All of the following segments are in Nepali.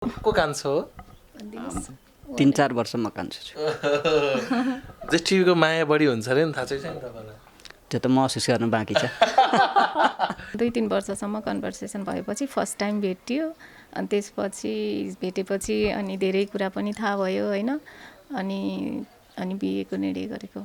को कान्छो हो? 3-4 वर्षमा कान्छु छु। जेठीको माया बढी हुन्छ अरे नि, थाहा छैन तपाईँलाई? त्यो त महसुस गर्नु बाँकी छ। 2-3 वर्षसम्म कन्भर्सेसन भएपछि फर्स्ट टाइम भेटियो। अनि त्यसपछि भेटेपछि अनि धेरै कुरा पनि थाहा भयो होइन। अनि बिहेको निर्णय गरेको।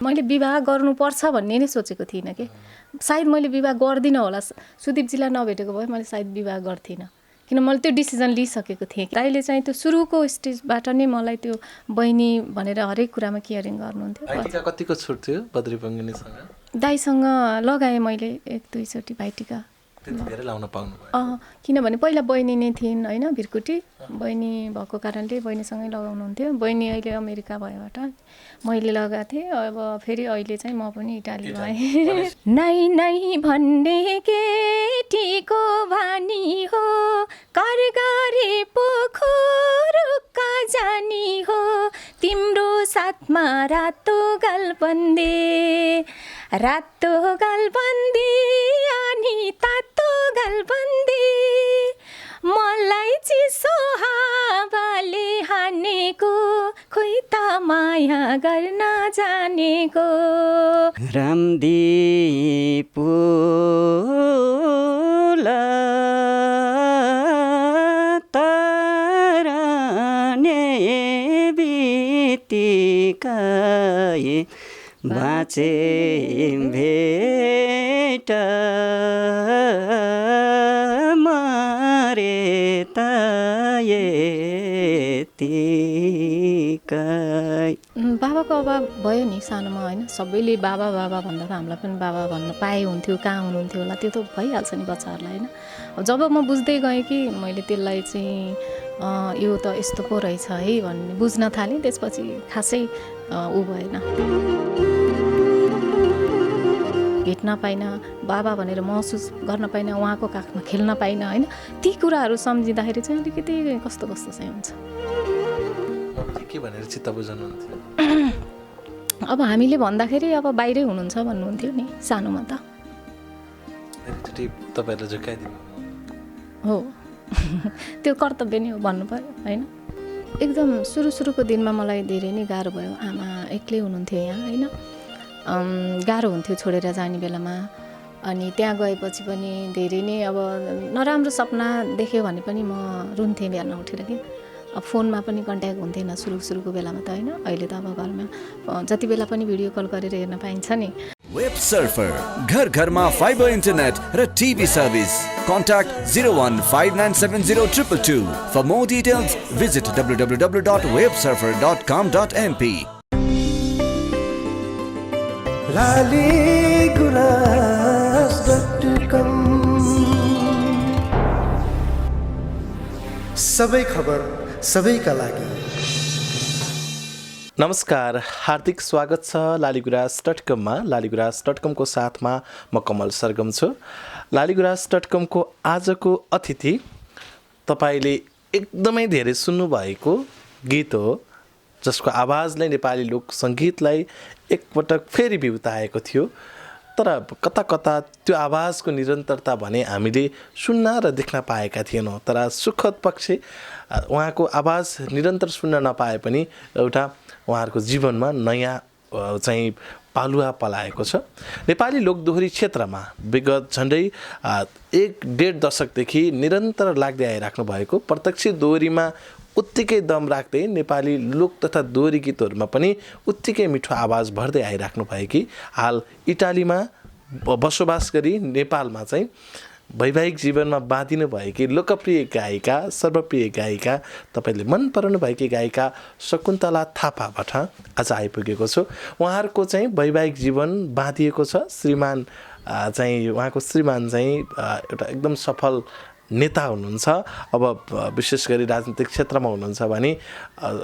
मैले विवाह गर्नुपर्छ भन्ने नै सोचेको थिइनँ कि। सायद मैले विवाह गर्दिनँ होला, सुदीपजीलाई नभेटेको भए मैले सायद विवाह गर्थिनँ, किन मैले त्यो डिसिजन लिइसकेको थिएँ। दाइले चाहिँ त्यो सुरुको स्टेजबाट नै मलाई त्यो बहिनी भनेर हरेक कुरामा केयरिङ गर्नुहुन्थ्यो। भाइटिका कतिको छुट थियो बद्री पङ्गिनीसँग? दाइसँग लगाएँ मैले 1-2 चोटि भाइटिका। त्यति धेरै लाउन पाउनु भयो? किनभने पहिला बहिनी नै थिइन् होइन, भिरकुटी बहिनी भएको कारणले बहिनीसँगै लगाउनुहुन्थ्यो। बहिनी अहिले अमेरिका भएबाट मैले लगाएको थिएँ। अब फेरि अहिले चाहिँ म पनि इटाली भएँ। नै नै भन्ने केटीको बानी हो, कर गरे पोखरुक्का जानी हो, तिम्रो साथमा रातो गालबन्दे, रातो गालबन्दे अनि तातो गालबन्दे, मलाई चिसो हावाले हानेको, खोइ त माया गर्न जानेको। रामदीपुल तरने बितिकाए, बाँचे भेट मरे त यतिकै। बाबाको अभाव भयो नि सानोमा होइन। सबैले बाबा बाबा भन्दा त हामीलाई पनि बाबा भन्न पाए हुन्थ्यो, कहाँ हुनुहुन्थ्यो होला, त्यो त भइहाल्छ नि बच्चाहरूलाई होइन। अब जब म बुझ्दै गएँ कि मैले त्यसलाई चाहिँ यो त यस्तो पो रहेछ है भन्ने बुझ्न थालेँ, त्यसपछि खासै ऊ भएन। भेट्न पाइनँ, बाबा भनेर महसुस गर्न पाइनँ, उहाँको काखमा खेल्न पाइनँ होइन। ती कुराहरू सम्झिँदाखेरि चाहिँ अलिकति कस्तो कस्तो चाहिँ हुन्छ। के भनेर चित्त बुझाउनुहुन्थ्यो? अब हामीले भन्दाखेरि अब बाहिरै हुनुहुन्छ भन्नुहुन्थ्यो नि सानोमा त। एकचोटि तपाईँहरूलाई झुकाइदिनु हो त्यो कर्तव्य नै हो भन्नु पर्यो होइन। एकदम सुरुको दिनमा मलाई धेरै नै गाह्रो भयो। आमा एक्लै हुनुहुन्थ्यो यहाँ होइन। गाह्रो हुन्थ्यो छोडेर जाने बेलामा। अनि त्यहाँ गएपछि पनि धेरै नै अब नराम्रो सपना देख्यो भने पनि म रुन्थेँ बिहान उठेर कि। अब फोनमा पनि कन्ट्याक्ट हुन्थेन सुरुको बेलामा त होइन। अहिले त अब घरमा जति बेला पनि भिडियो कल गरेर हेर्न पाइन्छ नि। वेब सर्फर घर घरमा फाइबर इन्टरनेट र TV service. Contact 015970222. For more details, visit www.websurfer.com.mp. laligulaas.com सबै खबर सबैका लागि। नमस्कार, हार्दिक स्वागत छ लालीगुराँस.com-मा। लालीगुराँस.com-को साथमा म कमल सरगम छु। लालीगुराँस.com-को आजको अतिथि तपाईँले एकदमै धेरै सुन्नुभएको गीत हो, जसको आवाजले नेपाली लोक सङ्गीतलाई एकपटक फेरि बिउताएको थियो। तर कता कता त्यो आवाजको निरन्तरता भने हामीले सुन्न र देख्न पाएका थिएनौँ। तर सुखद पक्ष उहाँको आवाज निरन्तर सुन्न नपाए पनि एउटा उहाँहरूको जीवनमा नयाँ चाहिँ पालुवा पलाएको छ। नेपाली लोकदोहोरी क्षेत्रमा विगत झन्डै 1-1.5 दशकदेखि निरन्तर लाग्दै आइराख्नु भएको, प्रत्यक्ष दोहोरीमा उत्तिकै दम राख्दै नेपाली लोक तथा दोहोरी गीतहरूमा पनि उत्तिकै मिठो आवाज भर्दै आइराख्नु भएकी, हाल इटालीमा बसोबास गरी नेपालमा चाहिँ वैवाहिक जीवनमा बाँधिनु भएकी लोकप्रिय गायिका, सर्वप्रिय गायिका, तपाईँले मन पराउनु भएकी गायिका शकुन्तला थापाबाट आज आइपुगेको छु। उहाँहरूको चाहिँ वैवाहिक जीवन बाँधिएको छ। श्रीमान चाहिँ उहाँको श्रीमान चाहिँ एउटा एकदम सफल नेता हुनुहुन्छ। अब विशेष गरी राजनीतिक क्षेत्रमा हुनुहुन्छ भने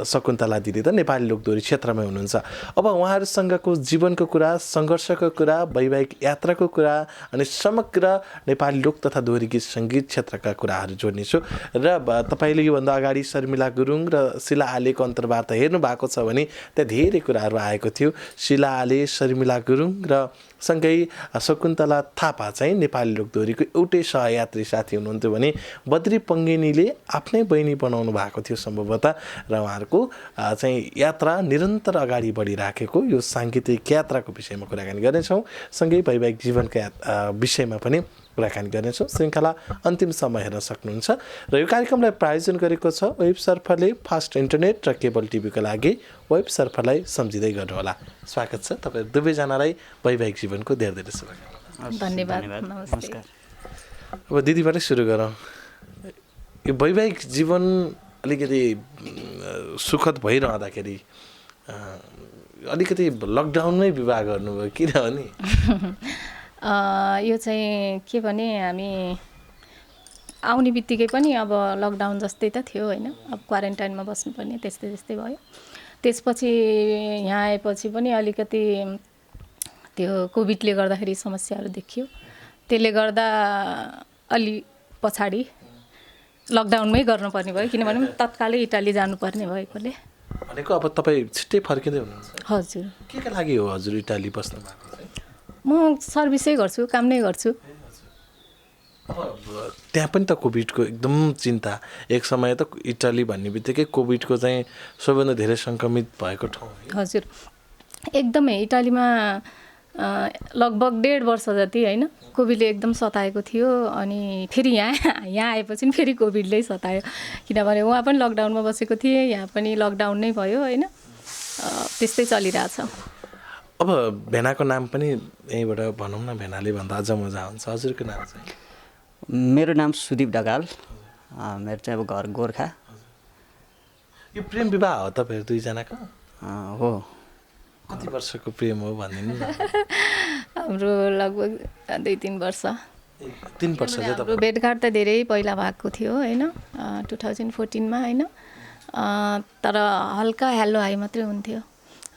शकुन्तला दिदी त नेपाली लोकदोहोरी क्षेत्रमै हुनुहुन्छ। अब उहाँहरूसँगको जीवनको कुरा, सङ्घर्षको कुरा, वैवाहिक यात्राको कुरा अनि समग्र नेपाली लोक तथा दोहोरी गीत सङ्गीत क्षेत्रका कुराहरू जोड्नेछु। र तपाईँले योभन्दा अगाडि शर्मिला गुरुङ र शिला आलेको अन्तर्वार्ता हेर्नु भएको छ भने त्यहाँ धेरै कुराहरू आएको थियो। शिला आले, शर्मिला गुरुङ र सँगै शकुन्तला थापा चाहिँ नेपाली लोकदोहोरीको एउटै सहयात्री साथी हुनुहुन्थ्यो चाहन्छु भने बद्री पङ्गेनीले आफ्नै बहिनी बनाउनु भएको थियो सम्भवतः र उहाँहरूको चाहिँ यात्रा निरन्तर अगाडि बढिराखेको यो साङ्गीतिक यात्राको विषयमा कुराकानी गर्नेछौँ। सँगै वैवाहिक जीवनका विषयमा पनि कुराकानी गर्नेछौँ। श्रृङ्खला अन्तिमसम्म हेर्न सक्नुहुन्छ र यो कार्यक्रमलाई प्रायोजन गरेको छ वेब सर्फरले। फास्ट इन्टरनेट र केबल टिभीको लागि वेब सर्फरलाई सम्झिँदै गर्नुहोला। स्वागत छ तपाईँ दुवैजनालाई वैवाहिक जीवनको धेरै धेरै शुभकामना। धन्यवाद, नमस्ते। नमस्कार। अब दिदीबाटै सुरु गरौँ। यो वैवाहिक जीवन अलिकति सुखद भइरहँदाखेरि अलिकति लकडाउनमै विवाह गर्नुभयो, किनभने यो चाहिँ के भने हामी आउने बित्तिकै पनि अब लकडाउन जस्तै त थियो होइन, अब क्वारेन्टाइनमा बस्नुपर्ने त्यस्तै भयो। त्यसपछि यहाँ आएपछि पनि अलिकति त्यो कोभिडले गर्दाखेरि समस्याहरू देखियो, त्यसले गर्दा अलि पछाडि लकडाउनमै गर्नुपर्ने भयो, किनभने तत्कालै इटाली जानुपर्ने भएकोले। भनेको अब तपाईँ छिट्टै फर्किँदै हुनुहुन्छ? हजुर। के लागि हो हजुर इटाली बस्नु भएको चाहिँ? म सर्भिसै गर्छु, काम नै गर्छु। त्यहाँ पनि त कोभिडको एकदम चिन्ता, एक समय त इटाली भन्ने बित्तिकै कोभिडको चाहिँ सबैभन्दा धेरै सङ्क्रमित भएको ठाउँ। हजुर, एकदमै इटालीमा लगभग 1.5 वर्ष जति होइन कोभिडले एकदम सताएको थियो। अनि फेरि यहाँ आएपछि पनि फेरि कोभिडले सतायो, किनभने उहाँ पनि लकडाउनमा बसेको थिएँ, यहाँ पनि लकडाउन नै भयो होइन, त्यस्तै चलिरहेछ। अब भेनाको नाम पनि यहीँबाट भनौँ न, भेनाले भन्दा अझ मजा आउँछ। हजुरको नाम चाहिँ? मेरो नाम सुदीप ढकाल, मेरो चाहिँ अब घर गोर्खा यो प्रेम विवाह हो तपाईँहरू दुईजनाको? हो। कति वर्षको प्रेम हो भनिदिनु न। हाम्रो लगभग 2-3 वर्ष। 3 वर्ष चाहिँ हाम्रो भेटघाट त धेरै पहिला भएको थियो होइन, 2014मा होइन, तर हल्का हेलो हाई मात्रै हुन्थ्यो।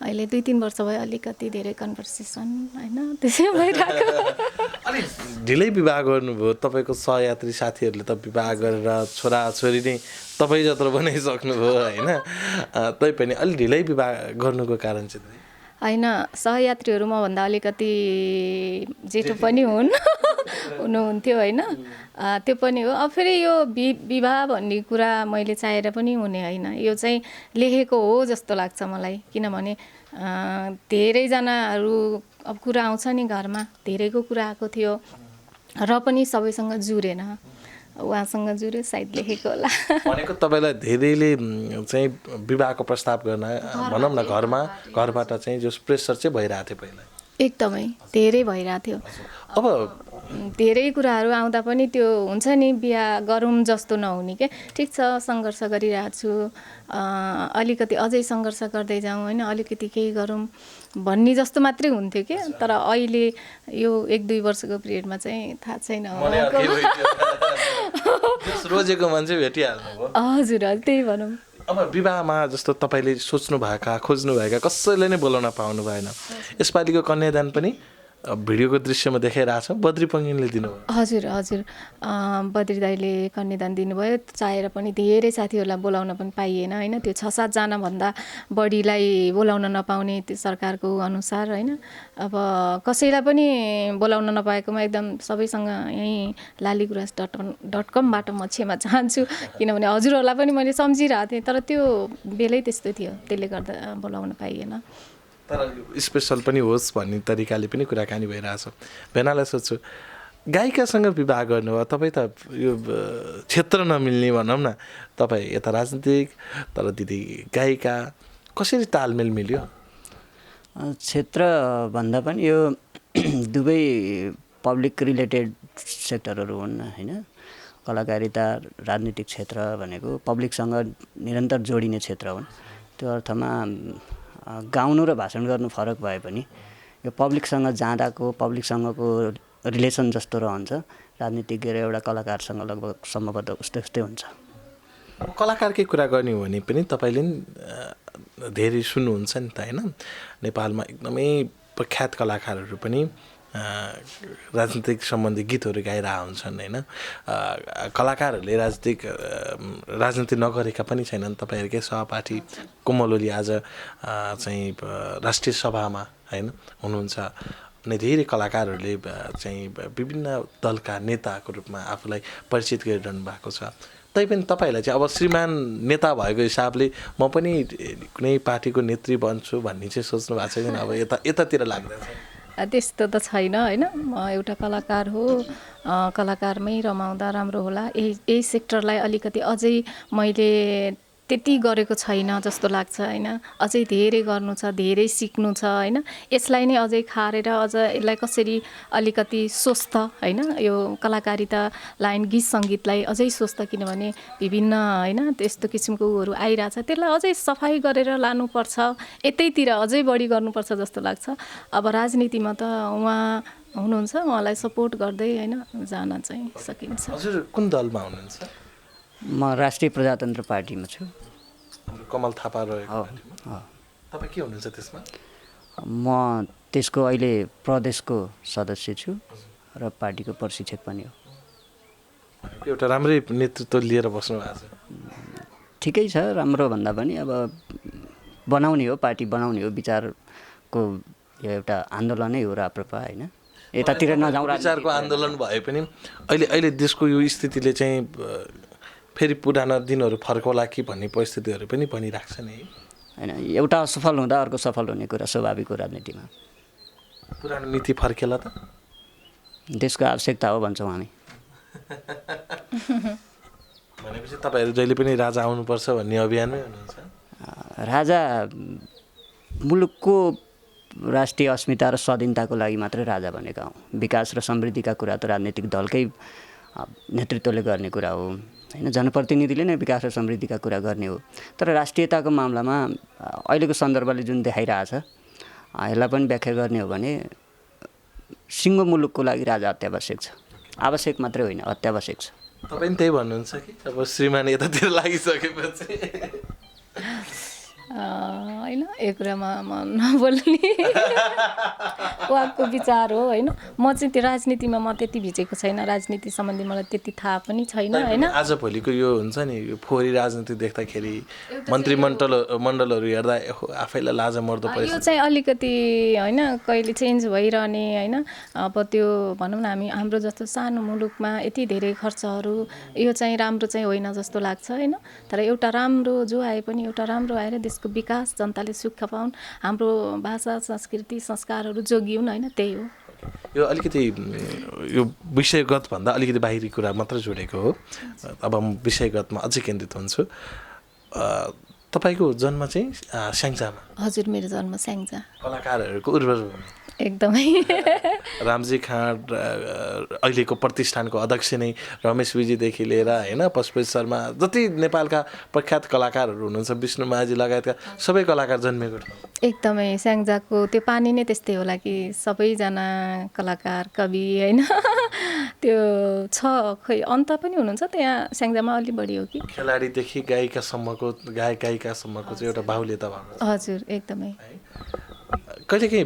अहिले 2-3 वर्ष भयो अलिकति धेरै कन्भर्सेसन होइन त्यसै भइरहेको। अलिक ढिलै विवाह गर्नुभयो, तपाईँको सहयात्री साथीहरूले त विवाह गरेर छोराछोरी नै तपाईँ जत्रो बनाइसक्नुभयो होइन, तैपनि अलिक ढिलै विवाह गर्नुको कारण चाहिँ? होइन, सहयात्रीहरू मभन्दा अलिकति जेठो पनि हुनुहुन्थ्यो होइन, त्यो पनि हो। अब फेरि यो विवाह भन्ने कुरा मैले चाहेर पनि हुने होइन, यो चाहिँ लेखेको हो जस्तो लाग्छ मलाई, किनभने धेरैजनाहरू अब कुरा आउँछ नि घरमा, धेरैको कुरा आएको थियो र पनि सबैसँग जुरेन, उहाँसँग जुर्यो सायद लेखेको होला। भनेको तपाईँलाई धेरैले चाहिँ विवाहको प्रस्ताव गर्न भनौँ न घरबाट चाहिँ जो प्रेसर चाहिँ भइरहेको थियो पहिला? एकदमै धेरै भइरहेको थियो। अब धेरै कुराहरू आउँदा पनि त्यो हुन्छ नि बिहा गरौँ जस्तो नहुने के। ठिक छ, सङ्घर्ष गरिरहेको छु, अलिकति अझै सङ्घर्ष गर्दै जाउँ होइन, अलिकति केही गरौँ भन्ने जस्तो मात्रै हुन्थ्यो कि। तर अहिले यो 1-2 वर्षको पिरियडमा चाहिँ थाहा छैन, रोजेको मान्छे भेटिहाल्नु। हजुर त्यही भनौँ। अब विवाहमा जस्तो तपाईँले सोच्नुभएका खोज्नुभएका कसैले नै बोलाउन पाउनु भएन, यसपालिको कन्यादान पनि भिडियोको दृश्यमा देखाइरहेको छ, बद्री पङ्गेनीले दिनुभयो। हजुर हजुर, बद्री दाइले कन्यादान दिनुभयो, चाहेर पनि धेरै साथीहरूलाई बोलाउन पनि पाइएन होइन, त्यो 6-7 जनाभन्दा बढीलाई बोलाउन नपाउने त्यो सरकारको अनुसार होइन। अब कसैलाई पनि बोलाउन नपाएकोमा एकदम सबैसँग यहीँ laliguraas.com.बाट म क्षमा चाहन्छु, किनभने हजुरहरूलाई पनि मैले सम्झिरहेको थिएँ, तर त्यो बेलै त्यस्तो थियो, त्यसले गर्दा बोलाउन पाइएन। तर स्पेसल पनि होस् भन्ने तरिकाले पनि कुराकानी भइरहेछ। भेनालाई सोध्छु, गायिकासँग विवाह गर्नुभयो, तपाईँ त यो क्षेत्र नमिल्ने भनौँ न, तपाईँ यता राजनीतिक तर दिदी गायिका, कसरी तालमेल मिल्यो? क्षेत्र भन्दा पनि यो दुवै पब्लिक रिलेटेड सेक्टरहरू हुन् होइन। कलाकारिता राजनीतिक क्षेत्र भनेको पब्लिकसँग निरन्तर जोडिने क्षेत्र हुन्। त्यो अर्थमा गाउनु र भाषण गर्नु फरक भए पनि यो पब्लिकसँग जाँदाको पब्लिकसँगको रिलेसन जस्तो रहन्छ, राजनीतिज्ञ र एउटा कलाकारसँग लगभग सम्भवतः उस्तै हुन्छ। अब कलाकारकै कुरा गर्ने हो भने पनि तपाईँले नि धेरै सुन्नुहुन्छ नि त होइन, नेपालमा एकदमै प्रख्यात कलाकारहरू पनि राजनीतिक सम्बन्धी गीतहरू गाइरहेको हुन्छन् होइन। कलाकारहरूले राजनीति नगरेका पनि छैनन्। तपाईँहरूकै सहपाठी कोमल ओली आज चाहिँ राष्ट्रिय सभामा होइन हुनुहुन्छ, नै धेरै कलाकारहरूले चाहिँ विभिन्न दलका नेताको रूपमा आफूलाई परिचित गरिरहनु भएको छ। तैपनि तपाईँहरूलाई चाहिँ अब श्रीमान नेता भएको हिसाबले म पनि कुनै पार्टीको नेत्री बन्छु भन्ने चाहिँ सोच्नु भएको छैन? अब यतातिर लाग्दैछ? त्यस्तो त छैन होइन। म एउटा कलाकार हो, कलाकारमै रमाउँदा राम्रो होला। यही सेक्टरलाई अलिकति अझै मैले त्यति गरेको छैन जस्तो लाग्छ होइन। अझै धेरै गर्नु छ, धेरै सिक्नु छ होइन। यसलाई नै अझै खारेर अझ यसलाई कसरी अलिकति स्वस्थ होइन, यो कलाकारिता लाइन गीत सङ्गीतलाई अझै स्वस्थ, किनभने विभिन्न होइन त्यस्तो किसिमको उहरू आइरहेछ, त्यसलाई अझै सफाइ गरेर लानुपर्छ, यतैतिर अझै बढी गर्नुपर्छ जस्तो लाग्छ। अब राजनीतिमा त उहाँ हुनुहुन्छ, उहाँलाई सपोर्ट गर्दै होइन जान चाहिँ सकिन्छ। हजुर कुन दलमा हुनुहुन्छ? म राष्ट्रिय प्रजातन्त्र पार्टीमा छु। हाम्रो कमल थापा रहेको हो, पार्टीमा। हो। तपाईँ के हुनुहुन्छ त्यसमा? म त्यसको अहिले प्रदेशको सदस्य छु र पार्टीको प्रशिक्षक पनि हो। एउटा राम्रै नेतृत्व लिएर बस्नु भएको छ। ठिकै छ, राम्रो भन्दा पनि अब बनाउने हो, पार्टी बनाउने हो, विचारको यो एउटा आन्दोलनै हो राप्रपा होइन। यतातिर नजाउँ। विचारको आन्दोलन भए पनि अहिले देशको यो स्थितिले चाहिँ फेरि पुराना दिनहरू फर्कौला कि भन्ने परिस्थितिहरू पनि बनिरहेको छ नि होइन। एउटा असफल हुँदा अर्को सफल हुने कुरा स्वाभाविक हो राजनीतिमा। पुरानो नीति फर्केला त? देशको आवश्यकता हो भन्छौँ हामी। भनेपछि तपाईँहरू जहिले पनि राजा आउनुपर्छ भन्ने अभियानमै हुनुहुन्छ? राजा मुलुकको राष्ट्रिय अस्मिता र स्वाधीनताको लागि मात्रै राजा भनेका हौँ। विकास र समृद्धिका कुरा त राजनीतिक दलकै नेतृत्वले गर्ने कुरा हो होइन। जनप्रतिनिधिले नै विकास र समृद्धिका कुरा गर्ने हो। तर राष्ट्रियताको मामलामा अहिलेको सन्दर्भले जुन देखाइरहेछ, यसलाई पनि व्याख्या गर्ने हो भने सिङ्गो मुलुकको लागि राजा अत्यावश्यक छ। आवश्यक मात्रै होइन, अत्यावश्यक छ। तपाईँ पनि त्यही भन्नुहुन्छ कि अब श्रीमान यतातिर लागिसकेपछि? होइन, यो कुरामा म नबोल्ने उहाँको विचार हो होइन। म चाहिँ त्यो राजनीतिमा म त्यति भिजेको छैन, राजनीति सम्बन्धी मलाई त्यति थाहा पनि छैन होइन। आजभोलिको यो हुन्छ नि, यो फोहोरी राजनीति देख्दाखेरि मन्डलहरू हेर्दा आफैलाई लाज मर्दो यो परिस्थिति। चाहिँ अलिकति होइन कहिले चेन्ज भइरहने होइन। अब त्यो भनौँ न, हाम्रो जस्तो सानो मुलुकमा यति धेरै खर्चहरू, यो चाहिँ राम्रो चाहिँ होइन जस्तो लाग्छ होइन। तर एउटा राम्रो जो आए पनि एउटा राम्रो आएर देशको विकास, जनताले सुख पाउन्, हाम्रो भाषा संस्कृति संस्कारहरू जोगिउन् होइन, त्यही हो। यो अलिकति यो विषयगत भन्दा अलिकति बाहिरी कुरा मात्र जोडेको हो। अब म विषयगतमा अझै केन्द्रित हुन्छु। तपाईँको जन्म चाहिँ स्याङ्जामा? हजुर, मेरो जन्म स्याङ्जा। कलाकारहरूको उर्वर भूमि एकदमै। रामजी खाँड अहिलेको प्रतिष्ठानको अध्यक्ष नै रमेश विजीदेखि लिएर होइन पशुपति शर्मा जति नेपालका प्रख्यात कलाकारहरू हुनुहुन्छ, विष्णु माझी लगायतका सबै कलाकार जन्मेको ठाउँ। एकदमै स्याङ्जाको त्यो पानी नै त्यस्तै होला कि सबैजना कलाकार कवि होइन त्यो छ। खै अन्त पनि हुनुहुन्छ त्यहाँ स्याङ्जामा अलि बढी हो कि? खेलाडीदेखि गायिकासम्मको गायिकासम्मको चाहिँ एउटा बाहुल्यता भएको छ। हजुर, एकदमै। कहिलेकाहीँ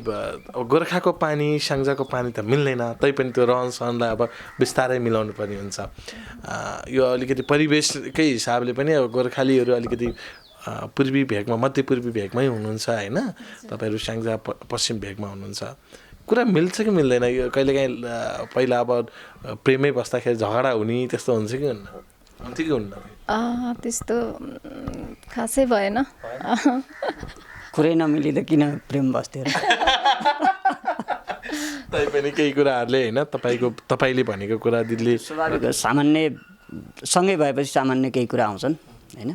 गोर्खाको पानी स्याङ्जाको पानी त मिल्दैन, तैपनि त्यो रहन सहनलाई अब बिस्तारै मिलाउनु पर्ने हुन्छ। यो अलिकति परिवेशकै हिसाबले पनि अब गोर्खालीहरू अलिकति पूर्वी भेगमा, मध्यपूर्वी भेगमै हुनुहुन्छ होइन। तपाईँहरू स्याङ्जा पश्चिम भेगमा हुनुहुन्छ। कुरा मिल्छ कि मिल्दैन? यो कहिलेकाहीँ पहिला अब प्रेमै बस्दाखेरि झगडा हुने त्यस्तो हुन्छ कि हुन्न? हुन्थ्यो कि हुन्न? त्यस्तो खासै भएन। कुरै नमिलिँदा किन प्रेम बस्थ्यो र? तैपनि केही कुराहरूले होइन तपाईँले भनेको कुरा दिदीले स्वाभाविक सामान्य सँगै भएपछि सामान्य केही कुरा आउँछन् होइन।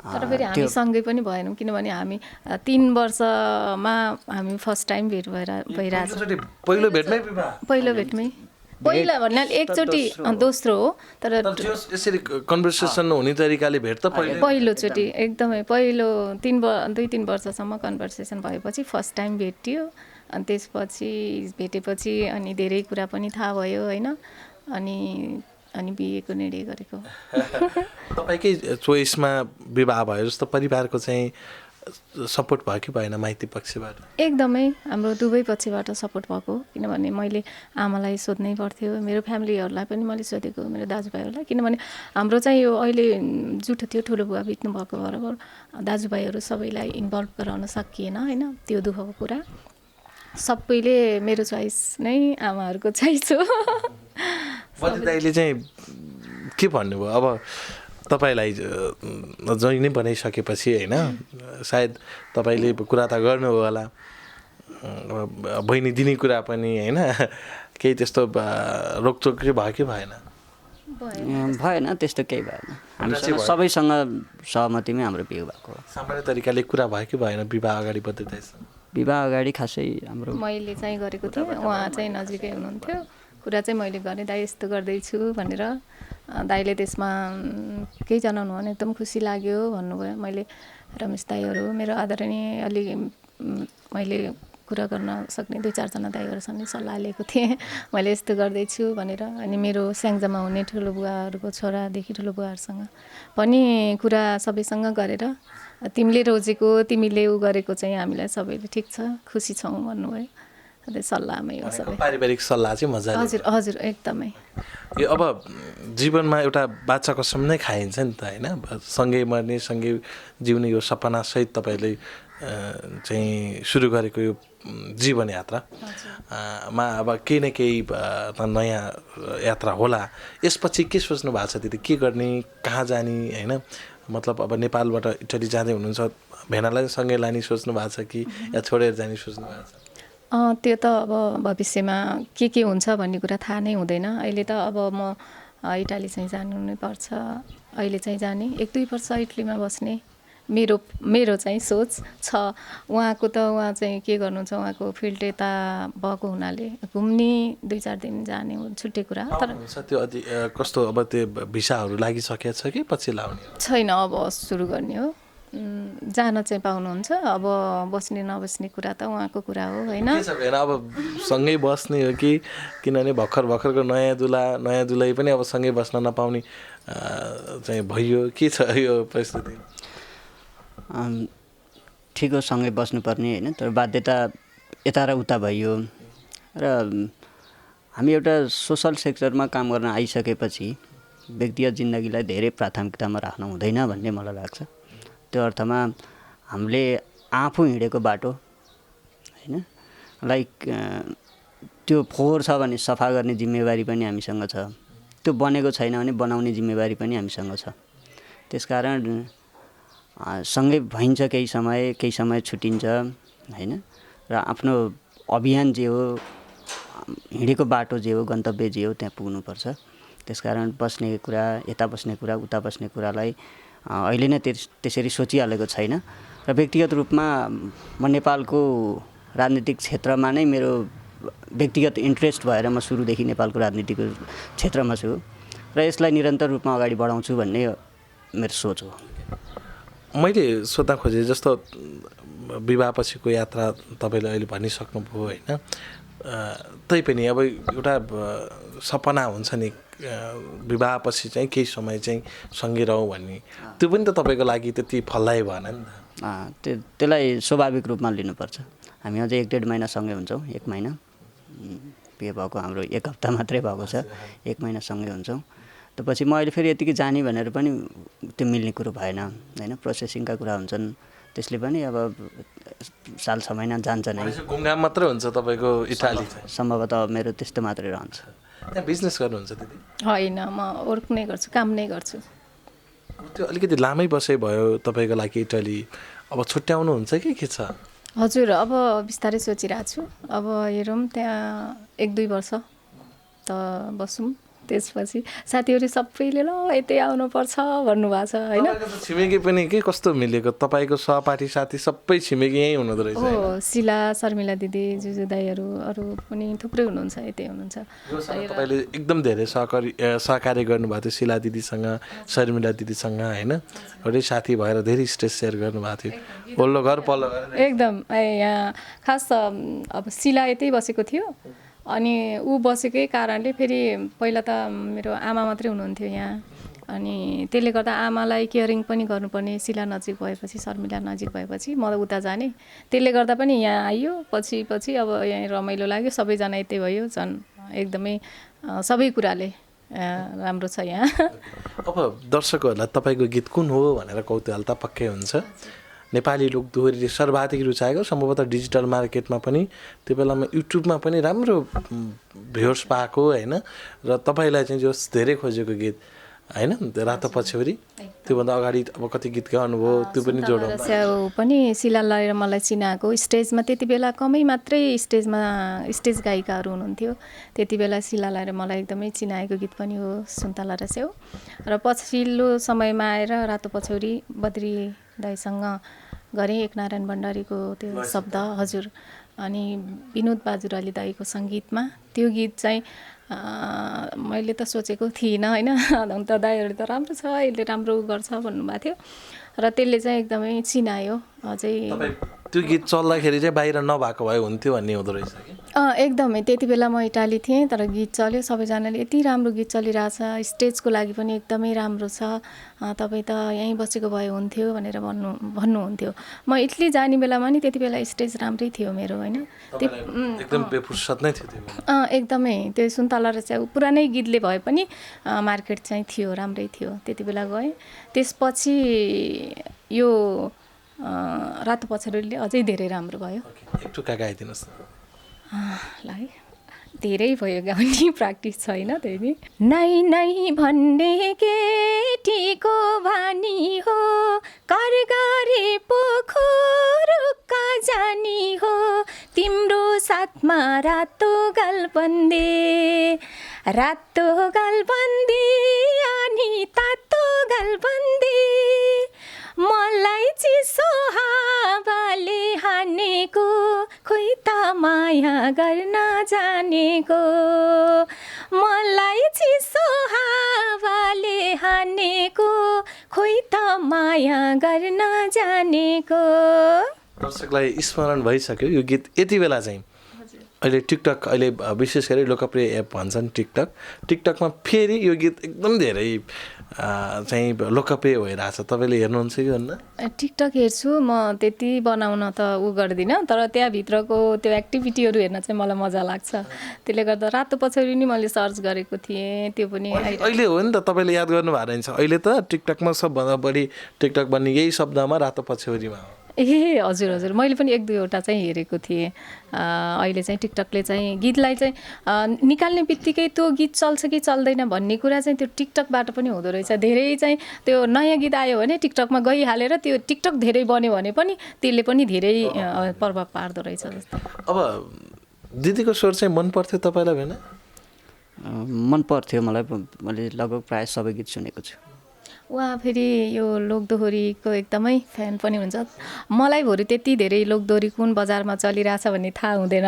तर फेरि हामी सँगै पनि भएनौँ, किनभने हामी 3 वर्षमा हामी फर्स्ट टाइम भेट भइरहेछ। पहिलो भेटमै विवाह? पहिलो भेटमै, पहिला भन्नाले एकचोटि दोस्रो हो। तर यसरी कन्भर्सेसन हुने तरिकाले भेट त पहिलोचोटि एकदमै पहिलो 2-3 वर्षसम्म कन्भर्सेसन भएपछि फर्स्ट टाइम भेटियो। अनि त्यसपछि भेटेपछि अनि धेरै कुरा पनि थाहा भयो होइन। अनि बिहेको निर्णय गरेको। तपाईँकै चोइसमा विवाह भयो जस्तो परिवारको चाहिँ सपोर्ट भयो कि भएन माइती पक्षबाट? एकदमै हाम्रो दुवै पक्षबाट सपोर्ट भएको, किनभने मैले आमालाई सोध्नै पर्थ्यो, मेरो फ्यामिलीहरूलाई पनि मैले सोधेको, मेरो दाजुभाइहरूलाई, किनभने हाम्रो चाहिँ यो अहिले जुठो थियो, ठुलो बुवा बित्नु भएको भएर दाजुभाइहरू सबैलाई इन्भल्भ गराउन सकिएन होइन, त्यो दुःखको कुरा। सबैले मेरो चोइस नै आमाहरूको चोइस हो। बजे दाइले चाहिँ के भन्नुभयो अब तपाईँलाई जै नै बनाइसकेपछि होइन सायद तपाईँले कुरा त गर्नुभयो होला बहिनी दिने कुरा पनि होइन केही त्यस्तो रोकटोक चाहिँ भयो कि भएन? भएन त्यस्तो केही भएन, हामीसँग सबैसँग सहमतिमै हाम्रो बिहे भएको। सामान्य तरिकाले कुरा भयो कि भएन विवाह अगाडि बजे दाइसँग? विवाह अगाडि खासै हाम्रो मैले चाहिँ गरेको थिएँ, उहाँ चाहिँ नजिकै हुनुहुन्थ्यो। कुरा चाहिँ मैले गरेँ, दाइ यस्तो गर्दैछु भनेर। दाइले त्यसमा केही जनाउनु भने एकदम खुसी लाग्यो भन्नुभयो। मैले रमेश दाइहरू मेरो आदरणीय अलि मैले कुरा गर्न सक्ने 2-4 जना दाइहरूसँग सल्लाह लिएको थिएँ, मैले यस्तो गर्दैछु भनेर। अनि मेरो स्याङ्जामा हुने ठुलो बुवाहरूको छोरादेखि ठुलो बुवाहरूसँग पनि कुरा सबैसँग गरेर तिमीले रोजेको तिमीले उ गरेको चाहिँ हामीलाई सबैले ठिक छ खुसी छौँ भन्नुभयो। सल्लाहमै हो सबै। पारिवारिक सल्लाह चाहिँ मजाले। हजुर हजुर एकदमै। यो अब जीवनमा एउटा बाछा कसम नै खाइन्छ नि त होइन, सँगै मर्ने सँगै जिउने यो सपनासहित तपाईँले चाहिँ सुरु गरेको यो जीवन यात्रा मा अब केही न केही नयाँ यात्रा होला। यसपछि के सोच्नु भएको छ दिदी, के गर्ने, कहाँ जाने होइन? मतलब अब नेपालबाट इटली जाँदै हुनुहुन्छ, भेनालाई सँगै लाने सोच्नु भएको छ कि या छोडेर जाने सोच्नु भएको छ? त्यो त अब भविष्यमा के हुन्छ भन्ने कुरा थाहा नै हुँदैन। अहिले त अब म इटाली चाहिँ जानु नै पर्छ, अहिले चाहिँ जाने 1-2 वर्ष इटलीमा बस्ने मेरो चाहिँ सोच छ। उहाँको त उहाँ चाहिँ के गर्नुहुन्छ, उहाँको फिल्ड यता भएको हुनाले घुम्ने 2-4 दिन जाने छुट्टै कुरा। तर त्यो कस्तो अब त्यो भिसाहरू लागिसकेको छ कि पछि लाउने छैन, अब सुरु गर्ने हो। जान चाहिँ पाउनुहुन्छ, अब बस्ने नबस्ने कुरा त उहाँको कुरा हो होइन। अब सँगै बस्ने हो कि, किनभने भर्खरको नयाँ दुलै पनि अब सँगै बस्न नपाउने चाहिँ भइयो, के छ यो परिस्थिति? ठिक हो, सँगै बस्नुपर्ने होइन, तर बाध्यता यता र उता भइयो। र हामी एउटा सोसल सेक्टरमा काम गर्न आइसकेपछि व्यक्तिगत जिन्दगीलाई धेरै प्राथमिकतामा राख्नु हुँदैन भन्ने मलाई लाग्छ। त्यो अर्थमा हामीले आफू हिँडेको बाटो होइन, लाइक त्यो फोहोर छ भने सफा गर्ने जिम्मेवारी पनि हामीसँग छ, त्यो बनेको छैन भने बनाउने जिम्मेवारी पनि हामीसँग छ। त्यसकारण सँगै भइन्छ, केही समय छुटिन्छ होइन। र आफ्नो अभियान जे हो, हिँडेको बाटो जे हो, गन्तव्य जे हो, त्यहाँ पुग्नुपर्छ। त्यसकारण बस्ने कुरा, यता बस्ने कुरा, उता बस्ने कुरालाई अहिले नै त्यसरी सोचिहालेको छैन। र व्यक्तिगत रूपमा म नेपालको राजनीतिक क्षेत्रमा नै मेरो व्यक्तिगत इन्ट्रेस्ट भएर म सुरुदेखि नेपालको राजनीतिक क्षेत्रमा छु र यसलाई निरन्तर रूपमा अगाडि बढाउँछु भन्ने मेरो सोच हो। मैले सोध्न खोजेँ जस्तो विवाहपछिको यात्रा तपाईँले अहिले भनिसक्नुभयो होइन, तैपनि अब एउटा सपना हुन्छ नि विवाहपछि चाहिँ केही समय चाहिँ सँगै रहौँ भन्ने, त्यो पनि त तपाईँको लागि त्यति फलदायी भएन नि त? त्यसलाई स्वाभाविक रूपमा लिनुपर्छ। हामी अझै 1-1.5 महिना सँगै हुन्छौँ। 1 महिना बिहे भएको हाम्रो 1 हप्ता मात्रै भएको छ, 1 महिना सँगै हुन्छौँ। त पछि म अहिले फेरि यतिकै जाने भनेर पनि त्यो मिल्ने कुरो भएन होइन, प्रोसेसिङका कुरा हुन्छन्, त्यसले पनि अब साल 6 महिना जान्छ नै। घुमघाम मात्रै हुन्छ तपाईँको इटाली? सम्भवतः मेरो त्यस्तो मात्रै रहन्छ। त्यहाँ बिजनेस गर्नुहुन्छ दिदी? होइन, म वर्क नै गर्छु, काम नै गर्छु। त्यो अलिकति लामै बसाइ भयो तपाईँको लागि इटली, अब छुट्याउनुहुन्छ कि के छ? हजुर, अब बिस्तारै सोचिरहेको छु। अब हेरौँ, त्यहाँ 1-2 वर्ष त बसौँ, त्यसपछि साथीहरू सबैले ल यतै आउनुपर्छ भन्नुभएको छ होइन। छिमेकी पनि के कस्तो मिलेको, तपाईँको सहपाठी साथी सबै छिमेकी यहीँ हुनुहुँदो रहेछ? हो, शिला, शर्मिला दिदी, जुजु दाईहरू, अरू पनि थुप्रै हुनुहुन्छ, यतै हुनुहुन्छ। तपाईँले एकदम धेरै सहकार्य गर्नुभएको थियो शिला दिदीसँग, शर्मिला दिदीसँग होइन, एउटै साथी भएर धेरै स्टेज सेयर गर्नुभएको थियो, पल्लो घर पल्लो घर एकदम। यहाँ खास अब शिला यतै बसेको थियो, अनि ऊ बसेकै कारणले फेरि पहिला त मेरो आमा मात्रै हुनुहुन्थ्यो यहाँ, अनि त्यसले गर्दा आमालाई केयरिङ पनि गर्नुपर्ने। शिला नजिक भएपछि, शर्मिला नजिक भएपछि म उता जाने, त्यसले गर्दा पनि यहाँ आइयो। पछि अब यहाँ रमाइलो लाग्यो, सबैजना यतै भयो, झन् एकदमै सबै कुराले राम्रो छ यहाँ। अब दर्शकहरूलाई तपाईँको गीत कुन हो भनेर कौतूहलता पक्कै हुन्छ, नेपाली लोकदोहोरीले सर्वाधिक रुचाएको सम्भवतः डिजिटल मार्केटमा पनि त्यो बेलामा युट्युबमा पनि राम्रो भ्युर्स पाएको होइन र तपाईँलाई चाहिँ जो धेरै खोजेको गीत होइन रातो पछ्यौरी त्योभन्दा अगाडि अब कति गीत गाउनुभयो त्यो पनि जोडौँ स्याउ पनि शिला लगाएर मलाई चिनाएको स्टेजमा त्यति बेला कमै मात्रै स्टेज गायिकाहरू हुनुहुन्थ्यो त्यति बेला शिला लगाएर मलाई एकदमै चिनाएको गीत पनि हो सुन्तला र स्याउ र पछिल्लो समयमा आएर रातो पछ्यौरी बद्री दाइसँग गरेँ एकनारायण भण्डारीको त्यो शब्द हजुर अनि विनोद बाजुराली दाईको सङ्गीतमा त्यो गीत चाहिँ मैले त सोचेको थिइनँ होइन अन्त दाईहरूले त राम्रो छ यसले राम्रो गर्छ भन्नुभएको थियो र त्यसले चाहिँ एकदमै चिनायो अझै त्यो गीत चल्दाखेरि चाहिँ बाहिर नभएको भए हुन्थ्यो भन्ने हुँदो रहेछ कि एकदमै त्यति बेला म इटाली थिएँ तर गीत चल्यो सबैजनाले यति राम्रो गीत चलिरहेछ स्टेजको लागि पनि एकदमै राम्रो छ तपाईँ त यहीँ बसेको भए हुन्थ्यो भनेर भन्नुहुन्थ्यो म इटली जाने बेलामा नि त्यति बेला स्टेज राम्रै थियो मेरो होइन एकदम बेफुर्सद नै थियो त्यो एकदमै त्यो सुन्तला र स्याउ पुरानै गीतले भए पनि मार्केट चाहिँ थियो राम्रै थियो त्यति बेला गएँ त्यसपछि यो रातो पछ्यौरीले अझै धेरै राम्रो भयो एक टुक्का गाइदिनुहोस् ल है धेरै भयो गाउने प्र्याक्टिस छैन त्यही नै नै भन्ने केटीको बानी हो कर गरे पोखरुक्क जानी हो तिम्रो साथमा रातो गालबन्दे अनि तातो गालबन्दे मलाई चिसो हावाले हानेको खोइ त माया गर्न जानेको मलाई चिसो हावाले हानेको खोइ त माया गर्न जानेको दर्शकलाई स्मरण भइसक्यो यो गीत यति बेला चाहिँ अहिले टिकटक अहिले विशेष गरी लोकप्रिय एप भन्छन् टिकटकमा फेरि यो गीत एकदम धेरै चाहिँ लोकप्रिय भइरहेछ तपाईँले हेर्नुहुन्छ कि भन्नु टिकटक हेर्छु म त्यति बनाउन त गर्दिनँ तर त्यहाँभित्रको त्यो एक्टिभिटीहरू हेर्न चाहिँ मलाई मजा लाग्छ त्यसले गर्दा रातो पछ्यौरी नि मैले सर्च गरेको थिएँ त्यो पनि अहिले हो नि त तपाईँले याद गर्नु भएको रहेछ अहिले त टिकटकमा सबभन्दा बढी टिकटक भन्ने यही शब्दमा रातो पछ्यौरीमा हो ए हजुर मैले पनि एक दुईवटा चाहिँ हेरेको थिएँ अहिले चाहिँ टिकटकले चाहिँ गीतलाई चाहिँ निकाल्ने बित्तिकै त्यो गीत चल्छ कि चल्दैन भन्ने कुरा चाहिँ त्यो टिकटकबाट पनि हुँदो रहेछ धेरै चाहिँ त्यो नयाँ गीत आयो भने टिकटकमा गइहालेर त्यो टिकटक धेरै बन्यो भने पनि त्यसले पनि धेरै प्रभाव पार्दो रहेछ जस्तो अब दिदीको स्वर चाहिँ मन पर्थ्यो तपाईँलाई भएन मन पर्थ्यो मलाई मैले लगभग प्रायः सबै गीत सुनेको छु उहाँ फेरि यो लोकदोहोरीको एकदमै फ्यान पनि हुन्छ मलाई भोलि त्यति धेरै लोकदोहोरी कुन बजारमा चलिरहेछ भन्ने थाहा हुँदैन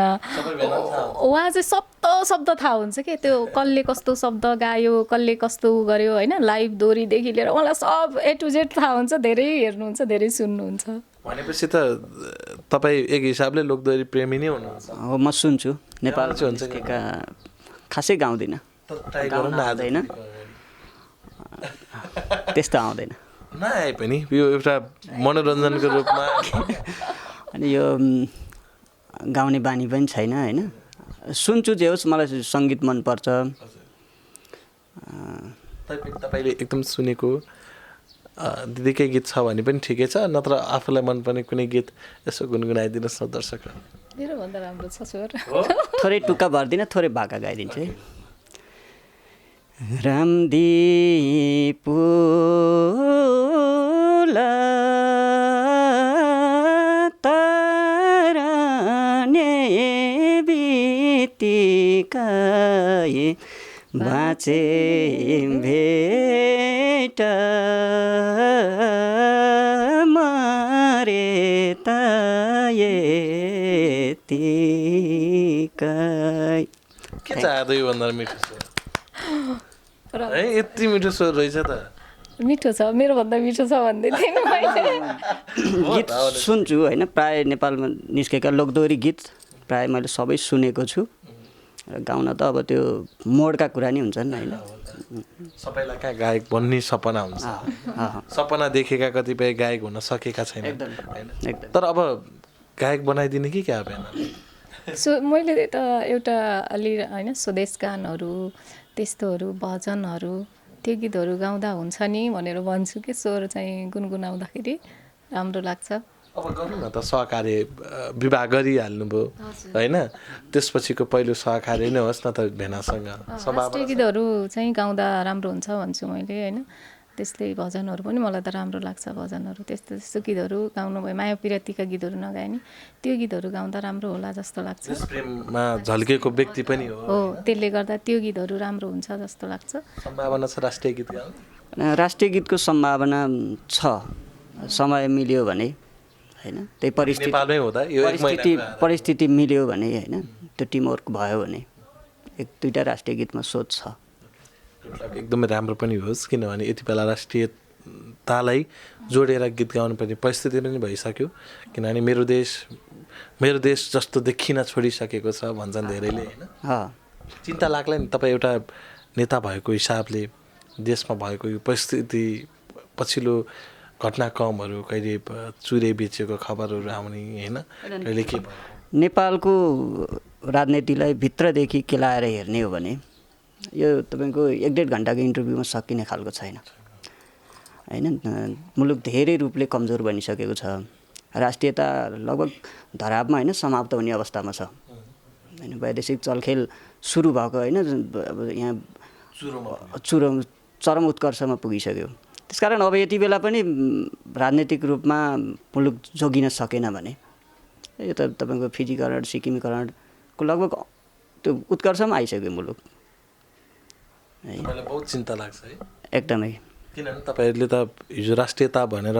उहाँ चाहिँ शब्द थाहा हुन्छ कि त्यो कसले कस्तो शब्द गायो कसले कस्तो गर्यो होइन लाइभ दोहोरीदेखि लिएर उहाँलाई सब ए टु जेड थाहा हुन्छ धेरै हेर्नुहुन्छ धेरै सुन्नुहुन्छ भनेपछि त तपाईँ एक हिसाबले लोकदोहोरी प्रेमी नै हुनुहुन्छ हो म सुन्छु नेपाल हुन्छ खासै गाउँदिनँ आउँदैन त्यस्तो आउँदैन नआए पनि यो एउटा मनोरञ्जनको रूपमा अनि यो गाउने बानी पनि छैन होइन सुन्छु जे होस् मलाई सङ्गीत मनपर्छ तपाईँले एकदम सुनेको दिदीकै गीत छ भने पनि ठिकै छ नत्र आफूलाई मनपर्ने कुनै गीत यसो गुनगुनाइदिनुहोस् न दर्शकलाई मेरोभन्दा राम्रो छ स्वर थोरै टुक्का भर्दिनँ थोरै भाका गाइदिन्छु है रामदीपुला ताराने बितिकाए बाँचे भेट मारे तायेतिकाई के चाहँदै भन्दा मिठो स्वर है यति मिठो स्वर रहेछ त मिठो छ मेरोभन्दा मिठो छ भन्दै थिएन मैले गीत सुन्छु होइन प्रायः नेपालमा निस्केका लोकदोहोरी गीत प्रायः मैले सबै सुनेको छु र गाउन त अब त्यो मोडका कुरा नि हुन्छन् होइन सबैलाई कहाँ गायक बन्ने सपना हुन्छ सपना देखेका कतिपय गायक हुन सकेका छैन तर अब गायक बनाइदिने कि क्या भएन मैले त एउटा अलि होइन स्वदेश गानहरू त्यस्तोहरू भजनहरू त्यो गीतहरू गाउँदा हुन्छ नि भनेर भन्छु कि स्वर चाहिँ गुनगुनाउँदाखेरि राम्रो लाग्छ अब गरौँ न त सहकार्य विवाह गरिहाल्नुभयो होइन, त्यसपछिको पहिलो सहकार्य नै होस् न त भेनासँग राष्ट्रिय गीतहरू चाहिँ गाउँदा राम्रो हुन्छ भन्छु मैले होइन। त्यस्तै भजनहरू पनि मलाई त राम्रो लाग्छ, भजनहरू त्यस्तो त्यस्तो गीतहरू गाउनु भयो, माया पिरतीका गीतहरू नगाए नि त्यो गीतहरू गाउँदा राम्रो होला जस्तो लाग्छ। प्रेममा झल्केको व्यक्ति पनि हो, त्यसले गर्दा त्यो गीतहरू राम्रो हुन्छ जस्तो लाग्छ। सम्भावना छ राष्ट्रिय गीत गाउने? राष्ट्रिय गीतको सम्भावना छ, समय मिल्यो भने होइन, त्यही नेपालमै हुँदा यो एक महिना परिस्थिति मिल्यो भने होइन, त्यो टिमवर्क भयो भने 1-2टा राष्ट्रिय गीतमा सोच छ। एकदमै राम्रो पनि होस्, किनभने यति बेला राष्ट्रियतालाई जोडेर गीत गाउनु पर्ने परिस्थिति पनि भइसक्यो। किनभने मेरो देश जस्तो देखिन छोडिसकेको छ भन्छन् धेरैले होइन। चिन्ता लाग्ला नि तपाईँ एउटा नेता भएको हिसाबले देशमा भएको यो परिस्थिति, पछिल्लो घटनाक्रमहरू, कहिले चुरे बेचेको खबरहरू आउने होइन, कहिले के भयो? नेपालको राजनीतिलाई भित्रदेखि केलाएर हेर्ने हो भने यो तपाईँको 1-1.5 घन्टाको इन्टरभ्यूमा सकिने खालको छैन होइन। मुलुक धेरै रूपले कमजोर बनिसकेको छ, राष्ट्रियता लगभग धरापमा होइन समाप्त हुने अवस्थामा छ होइन। वैदेशिक चलखेल सुरु भएको होइन, अब यहाँ चरम उत्कर्षमा पुगिसक्यो। त्यसकारण अब यति बेला पनि राजनीतिक रूपमा मुलुक जोगिन सकेन भने यो त तपाईँको फिजीकरण सिक्किमीकरणको लगभग त्यो उत्कर्षमा आइसक्यो मुलुक। मलाई बहुत चिन्ता लाग्छ है एकदमै, किनभने तपाईँहरूले त हिजो राष्ट्रियता भनेर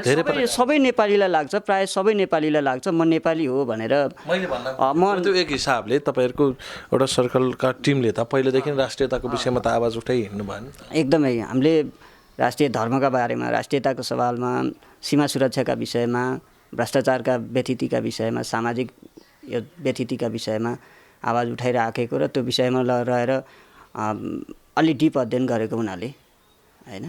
धेरै सबै नेपालीलाई लाग्छ, प्रायः सबै नेपालीलाई लाग्छ म नेपाली हो भनेर। मैले भन्न त्यो एक हिसाबले तपाईँहरूको एउटा सर्कलका टिमले त पहिलेदेखि राष्ट्रियताको विषयमा त आवाज उठाइ हिँड्नु भयो नि। एकदमै, हामीले राष्ट्रिय धर्मका बारेमा, राष्ट्रियताको सवालमा, सीमा सुरक्षाका विषयमा, भ्रष्टाचारका व्यथितिका विषयमा, सामाजिक यो व्यथितिका विषयमा आवाज उठाइराखेको र त्यो विषयमा रहेर अलि डिप अध्ययन गरेको हुनाले होइन।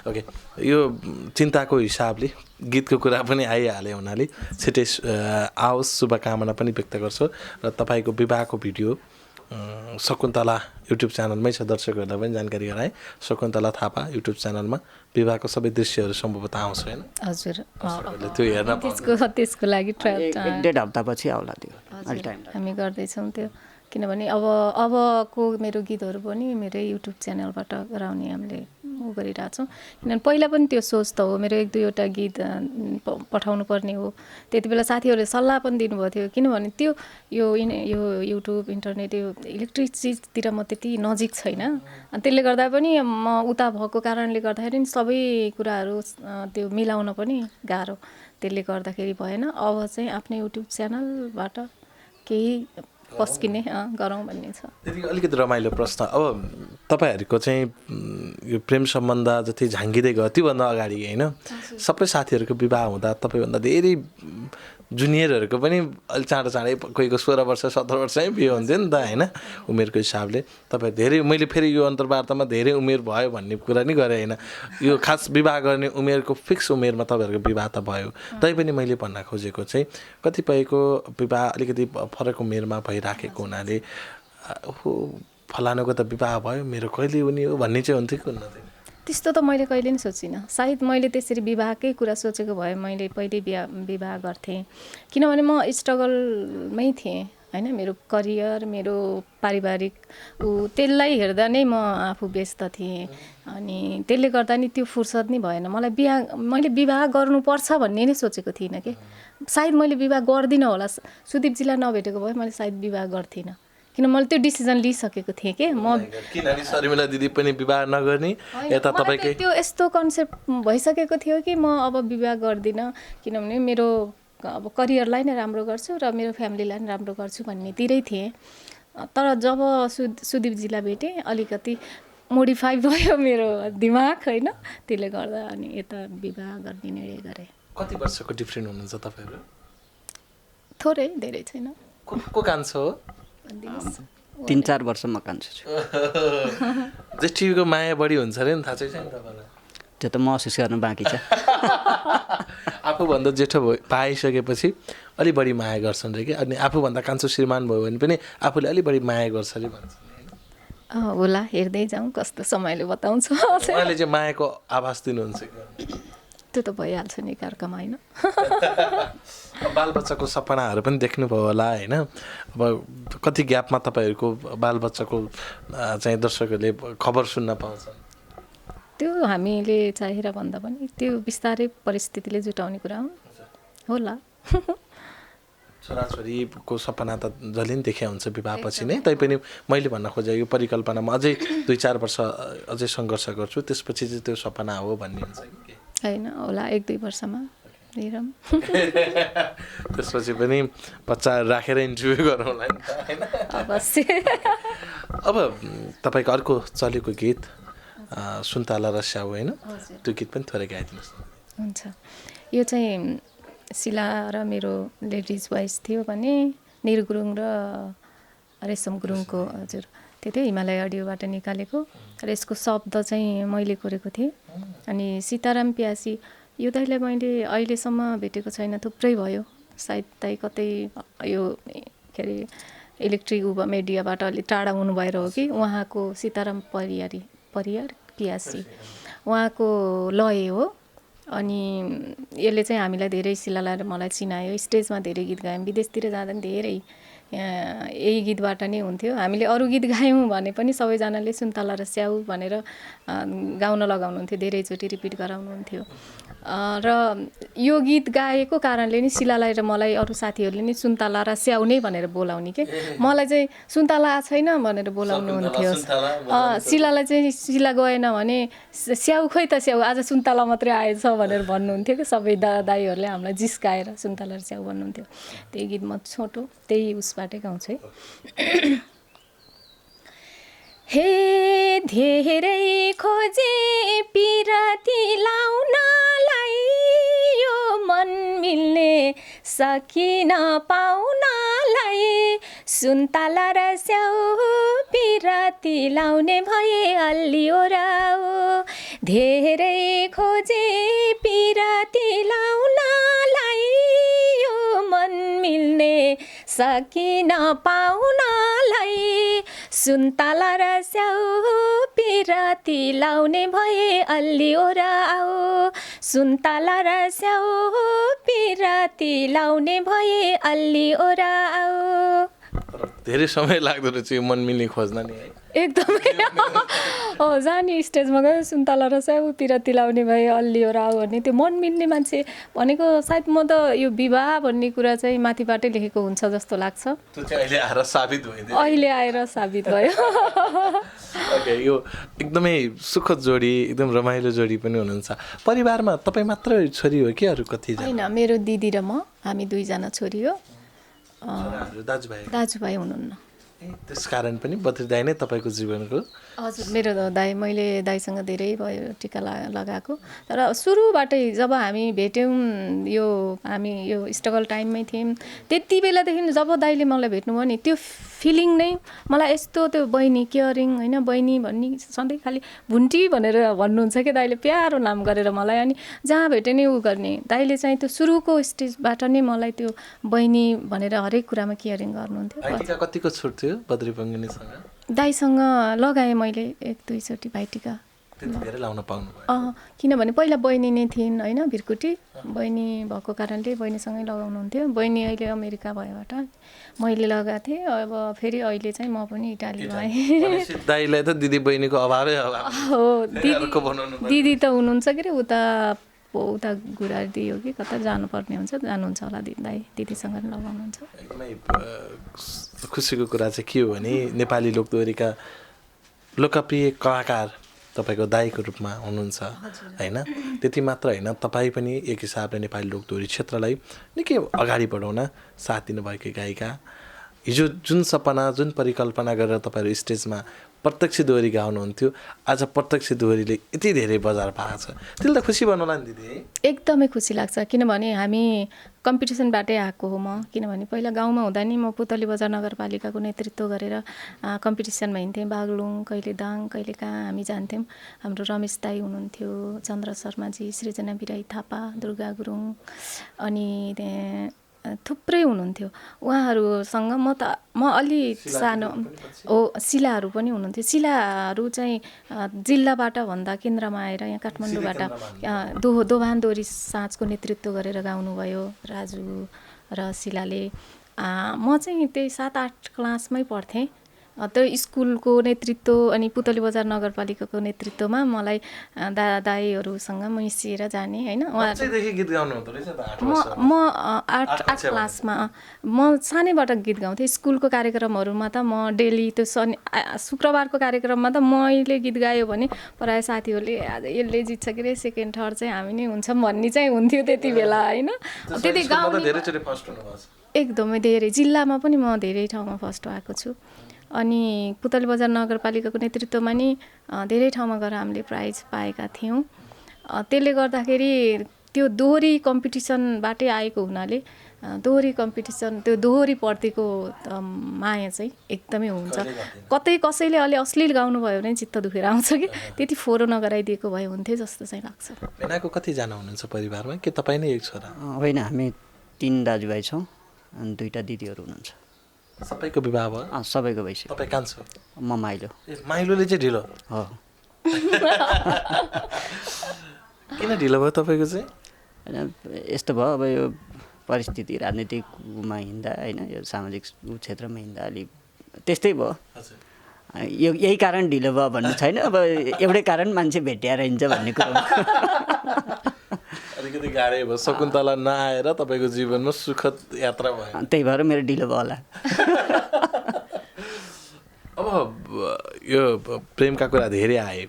ओके, यो चिन्ताको हिसाबले गीतको कुरा पनि आइहाल्यो हुनाले छिटै आओस् शुभकामना पनि व्यक्त गर्छु। र तपाईँको विवाहको भिडियो शकुन्तला युट्युब च्यानलमै छ, दर्शकहरूलाई पनि जानकारी गराएँ। शकुन्तला थापा युट्युब च्यानलमा विवाहको सबै दृश्यहरू सम्भवतः आउँछ होइन? हजुर, त्यो हेर्न त्यसको लागि 1.5 हप्तापछि आउला त्यो हामी गर्दैछौँ त्यो। किनभने अबको मेरो गीतहरू पनि मेरै युट्युब च्यानलबाट गराउने हामीले गरिरहेछौँ। किनभने पहिला पनि त्यो सोच त हो, मेरो 1-2वटा गीत पठाउनु पर्ने हो। त्यति बेला साथीहरूले सल्लाह पनि दिनुभएको थियो, किनभने त्यो यो युट्युब इन्टरनेट यो इलेक्ट्रिक चिजतिर म त्यति नजिक छैन। अनि त्यसले गर्दा पनि म उता भएको कारणले गर्दाखेरि सबै कुराहरू त्यो मिलाउन पनि गाह्रो, त्यसले गर्दाखेरि भएन। अब चाहिँ आफ्नै युट्युब च्यानलबाट केही पस्किने गरौँ भन्ने छ। त्यति अलिकति रमाइलो प्रश्न, अब तपाईँहरूको चाहिँ यो प्रेम सम्बन्ध जति झाँगिँदै गयो त्योभन्दा अगाडि होइन, सबै साथीहरूको विवाह हुँदा तपाईँभन्दा धेरै जुनियरहरूको पनि अलिक चाँडै कोहीको 16 वर्ष 17 वर्षमै बिहे हुन्थ्यो नि त होइन, उमेरको हिसाबले। तपाईँ धेरै, मैले फेरि यो अन्तर्वार्तामा धेरै उमेर भयो भन्ने कुरा नि गरेँ होइन, यो खास विवाह गर्ने उमेरको फिक्स उमेरमा तपाईँहरूको विवाह त भयो। तैपनि मैले भन्न खोजेको चाहिँ कतिपयको विवाह अलिकति फरक उमेरमा भइराखेको हुनाले फलानुको त विवाह भयो, मेरो कहिले हुने हो भन्ने चाहिँ हुन्थ्यो कि हुन्न? त्यस्तो त मैले कहिले पनि सोचिनँ। सायद मैले त्यसरी विवाहकै कुरा सोचेको भए मैले पहिले विवाह गर्थेँ, किनभने म स्ट्रगलमै थिएँ होइन। मेरो करियर, मेरो पारिवारिक त्यसलाई हेर्दा नै म आफू व्यस्त थिएँ। अनि त्यसले गर्दा नि त्यो फुर्सद नै भएन मलाई। मैले विवाह गर्नुपर्छ भन्ने नै सोचेको थिइनँ कि। सायद मैले विवाह गर्दिनँ होला, सुदीपजीलाई नभेटेको भए मैले सायद विवाह गर्थिनँ, किन मैले त्यो डिसिजन लिइसकेको थिएँ कि म। किनभने शर्मिला दिदी पनि विवाह नगर्ने, यता तपाईँकै त्यो यस्तो कन्सेप्ट भइसकेको थियो कि म अब विवाह गर्दिनँ, किनभने मेरो अब करियरलाई नै राम्रो गर्छु र मेरो फ्यामिलीलाई नै राम्रो गर्छु भन्नेतिरै थिएँ। तर जब सुदीपजीलाई भेटेँ अलिकति मोडिफाई भयो मेरो दिमाग होइन, त्यसले गर्दा अनि यता विवाह गर्ने निर्णय गरेँ। कति वर्षको डिफ्रेन्ट हुनुहुन्छ तपाईँहरू? थोरै, धेरै छैन। को कान्छो हो? 3-4 वर्षमा कान्छु छु। जेठीको माया बढी हुन्छ अरे नि, थाहा छैन तपाईँलाई? त्यो त महसुस गर्नु बाँकी छ। आफूभन्दा जेठो पाइसकेपछि अलि बढी माया गर्छन् रे कि, अनि आफूभन्दा कान्छो श्रीमान भयो भने पनि आफूले अलि बढी माया गर्छ अरे भन्छन् होला, हेर्दै जाउँ कस्तो समयले बताउँछ। उहाँले चाहिँ मायाको आभास दिनुहुन्छ कि? त्यो त भइहाल्छ नि कार्यक्रम होइन। बालबच्चाको सपनाहरू पनि देख्नुभयो होला होइन। अब कति ग्यापमा तपाईँहरूको बालबच्चाको चाहिँ दर्शकहरूले खबर सुन्न पाउँछन्? त्यो हामीले चाहेर भन्दा पनि त्यो बिस्तारै परिस्थितिले जुटाउने कुरा होला। छोराछोरीको सपना त जहिले नि देखिया हुन्छ विवाहपछि नै, तैपनि मैले भन्न खोजेको परिकल्पनामा अझै 2-4 वर्ष अझै सङ्घर्ष गर्छु त्यसपछि चाहिँ त्यो सपना हो भन्ने हुन्छ कि होइन होला 1-2 वर्षमा हेरौँ। त्यसपछि पनि बच्चा राखेर इन्टरभ्यू गरौँला नि त होइन। अवश्य। अब तपाईँको अर्को चलेको गीत सुन्तला र स्याउ होइन, त्यो गीत पनि थोरै गाइदिनुहोस् न। हुन्छ, यो चाहिँ शिला र मेरो लेडिज भोइस थियो भने निर गुरुङ र रेशम गुरुङको, हजुर त्यो थियो हिमालय अडियोबाट निकालेको। र यसको शब्द चाहिँ मैले कोरेको थिएँ। अनि सीताराम प्यासी यो दाइलाई मैले अहिलेसम्म भेटेको छैन, थुप्रै भयो, सायद दाइ कतै यो के अरे इलेक्ट्रिक मिडियाबाट अलिक टाढा हुनुभएर हो कि। उहाँको सीताराम परियार प्यासी उहाँको लय हो। अनि यसले चाहिँ हामीलाई धेरै शिलालाई मलाई चिनायो, स्टेजमा धेरै गीत गायौँ, विदेशतिर जाँदा पनि धेरै यही गीतबाट नै हुन्थ्यो। हामीले अरू गीत गायौँ भने पनि सबैजनाले सुन्तला र स्याउ भनेर गाउन लगाउनुहुन्थ्यो, धेरैचोटि रिपिट गराउनुहुन्थ्यो। र यो गीत गाएको कारणले नि शिलालाई र मलाई अरू साथीहरूले नि सुन्तला र स्याउ नै भनेर बोलाउने के। मलाई चाहिँ सुन्तला छैन भनेर बोलाउनुहुन्थ्यो। शिलालाई चाहिँ शिला गएन भने स्याउ खोइ त स्याउ आज सुन्तला मात्रै आएछ भनेर भन्नुहुन्थ्यो कि। सबै दाइहरूले हामीलाई जिस्काएर सुन्तला र स्याउ भन्नुहुन्थ्यो। त्यही गीत म छोटो त्यही उसबाटै गाउँछु है। हे धेरै खोजे पिराती लाउनलाई, यो मन मिल्ने सकिन पाउनलाई, सुन्तला र स्याउ पिराती लाउने भए अलि ओराउ। धेरै खोजे पिराती लाउनलाई, यो मन मिल्ने सकिन पाउनलाई, सुन्तला र स्याउ पिराती लाउने भए अलि ओराउ। सुन्तला र स्याउ पिराती लाउने भए अलि ओराउ। धेरै समय लाग्दो रहेछ यो मन मिल्ने खोज्न नि है। एकदमै हो, जाने स्टेजमा गयो सुन्तला र स्याउ पिराती लाउने भए अलि ओराउ भन्ने, त्यो मन मिल्ने मान्छे भनेको सायद म त यो विवाह भन्ने कुरा चाहिँ माथिबाटै लेखेको हुन्छ जस्तो लाग्छ। त्यो चाहिँ अहिले आएर साबित भयो। अहिले आएर साबित भयो। ओके, यो एकदमै सुखद जोडी, एकदम रमाइलो जोडी पनि हुनुहुन्छ। परिवारमा तपाईँ मात्र छोरी हो कि अरू कति? होइन, मेरो दिदी र म, हामी 2जना छोरी हो। दाजुभाइ हुनुहुन्न। त्यस कारण पनि बद्री दाइ नै तपाईँको जीवनको? हजुर, मेरो दाइ, मैले दाइसँग धेरै भयो टिका लगाएको। तर सुरुबाटै जब हामी भेट्यौँ, यो हामी यो स्ट्रगल टाइममै थियौँ, त्यति बेलादेखि जब दाइले मलाई भेट्नुभयो नि, त्यो फिलिङ नै मलाई यस्तो, त्यो बहिनी केयरिङ होइन, बहिनी भन्ने सधैँ खालि भुन्टी भनेर भन्नुहुन्छ कि दाइले, प्यारो नाम गरेर मलाई। अनि जहाँ भेटे नै उ गर्ने, दाइले चाहिँ त्यो सुरुको स्टेजबाट नै मलाई त्यो बहिनी भनेर हरेक कुरामा केयरिङ गर्नुहुन्थ्यो। भाइटिका कतिको छुट थियो बद्री बङ्गिनीसँग? दाइसँग लगाएँ मैले 1-2 चोटि भाइटिका। धेरै लाउन पाउनु भयो? किनभने पहिला बहिनी नै थिइन् होइन, भिरकुटी बहिनी भएको कारणले बहिनीसँगै लगाउनुहुन्थ्यो। बहिनी अहिले अमेरिका भएबाट मैले लगाएको थिएँ। अब फेरि अहिले चाहिँ म पनि इटाली भएँ। दाइलाई त दिदी बहिनीको अभावै हो। दिदी त हुनुहुन्छ के अरे उता गुराडी हो कि कता जानुपर्ने हुन्छ, जानुहुन्छ होला दाइ, दिदीसँग पनि लगाउनुहुन्छ। एकदमै खुसीको कुरा चाहिँ के हो भने नेपाली लोकदोहोरीका लोकप्रिय कलाकार तपाईँको दाइको रूपमा हुनुहुन्छ होइन। त्यति मात्र होइन, तपाईँ पनि एक हिसाबले नेपाली लोकदोहोरी क्षेत्रलाई निकै अगाडि बढाउन साथ दिनुभएकी गायिका। हिजो जुन सपना, जुन परिकल्पना गरेर तपाईँहरू स्टेजमा प्रत्यक्ष दोहोरी गाउनुहुन्थ्यो, आज प्रत्यक्ष दोहोरीले यति धेरै बजार पाएको छ, त्यसले त खुसी भन्नुला नि दिदी? एकदमै खुसी लाग्छ, किनभने हामी कम्पिटिसनबाटै आएको हो म। किनभने पहिला गाउँमा हुँदा नि म पुतली बजार नगरपालिकाको नेतृत्व गरेर कम्पिटिसनमा हिँड्थेँ। बागलुङ, कहिले दाङ, कहिले कहाँ हामी जान्थ्यौँ। हाम्रो रमेश दाई हुनुहुन्थ्यो, चन्द्र शर्माजी, सृजना बिराई थापा, दुर्गा गुरुङ, अनि थुप्रै हुनुहुन्थ्यो उहाँहरूसँग म अलि सानो शिलाहरू पनि हुनुहुन्थ्यो शिलाहरू चाहिँ जिल्लाबाट भन्दा केन्द्रमा आएर यहाँ काठमाडौँबाट दोभान दोहोरी साँझको नेतृत्व गरेर गाउनुभयो राजु र शिलाले म चाहिँ त्यही 7-8 क्लासमै पढ्थेँ त्यो स्कुलको नेतृत्व अनि पुतली बजार नगरपालिकाको नेतृत्वमा मलाई दादाईहरूसँग मिसिएर जाने होइन गीत गाउनु हुँदो रहेछ त 8 वर्ष म 8 क्लासमा म सानैबाट गीत गाउँथेँ स्कुलको कार्यक्रमहरूमा त म डेली त्यो शुक्रबारको कार्यक्रममा त मैले गीत गायो भने प्रायः साथीहरूले आज यसले जित्छ कि रे सेकेन्ड थर्ड चाहिँ हामी नै हुन्छौँ भन्ने चाहिँ हुन्थ्यो त्यति बेला होइन त्यति गाउँ धेरैचोटि फर्स्ट हुनुभएको छ एकदमै धेरै जिल्लामा पनि म धेरै ठाउँमा फर्स्ट भएको छु अनि पुतली बजार नगरपालिकाको नेतृत्वमा नि धेरै ठाउँमा गएर हामीले प्राइज पाएका थियौँ त्यसले गर्दाखेरि त्यो दोहोरी कम्पिटिसनबाटै आएको हुनाले दोहोरी कम्पिटिसन त्यो दोहोरी प्रतिको माया चाहिँ एकदमै हुन्छ कतै कसैले अलि अश्लील गाउनुभयो भने चित्त दुखेर आउँछ कि त्यति फोहोरो नगराइदिएको भए हुन्थ्यो जस्तो चाहिँ लाग्छ। भेनाको कतिजना हुनुहुन्छ परिवारमा के तपाईँ नै एक छोरा होइन हामी 3 दाजुभाइ छौँ अनि 2टा दिदीहरू हुनुहुन्छ। सबैको विवाह भयो सबैको भइसक्यो। तपाईँ कान्छो म माइलो। माइलोले चाहिँ ढिलो हो किन ढिलो भयो तपाईँको चाहिँ होइन यस्तो भयो अब यो परिस्थिति राजनीतिकमा हिँड्दा होइन यो सामाजिक क्षेत्रमा हिँड्दा अलिक त्यस्तै भयो यो यही कारण ढिलो भयो भन्ने छैन अब एउटै कारण मान्छे भेटिएर हिँड्छ भन्ने कुरो अलिकति गाह्रै भयो शकुन्तला नआएर तपाईँको जीवनमा सुखद यात्रा भयो त्यही भएर मेरो ढिलो भयो होला। अब यो प्रेमका कुरा धेरै आए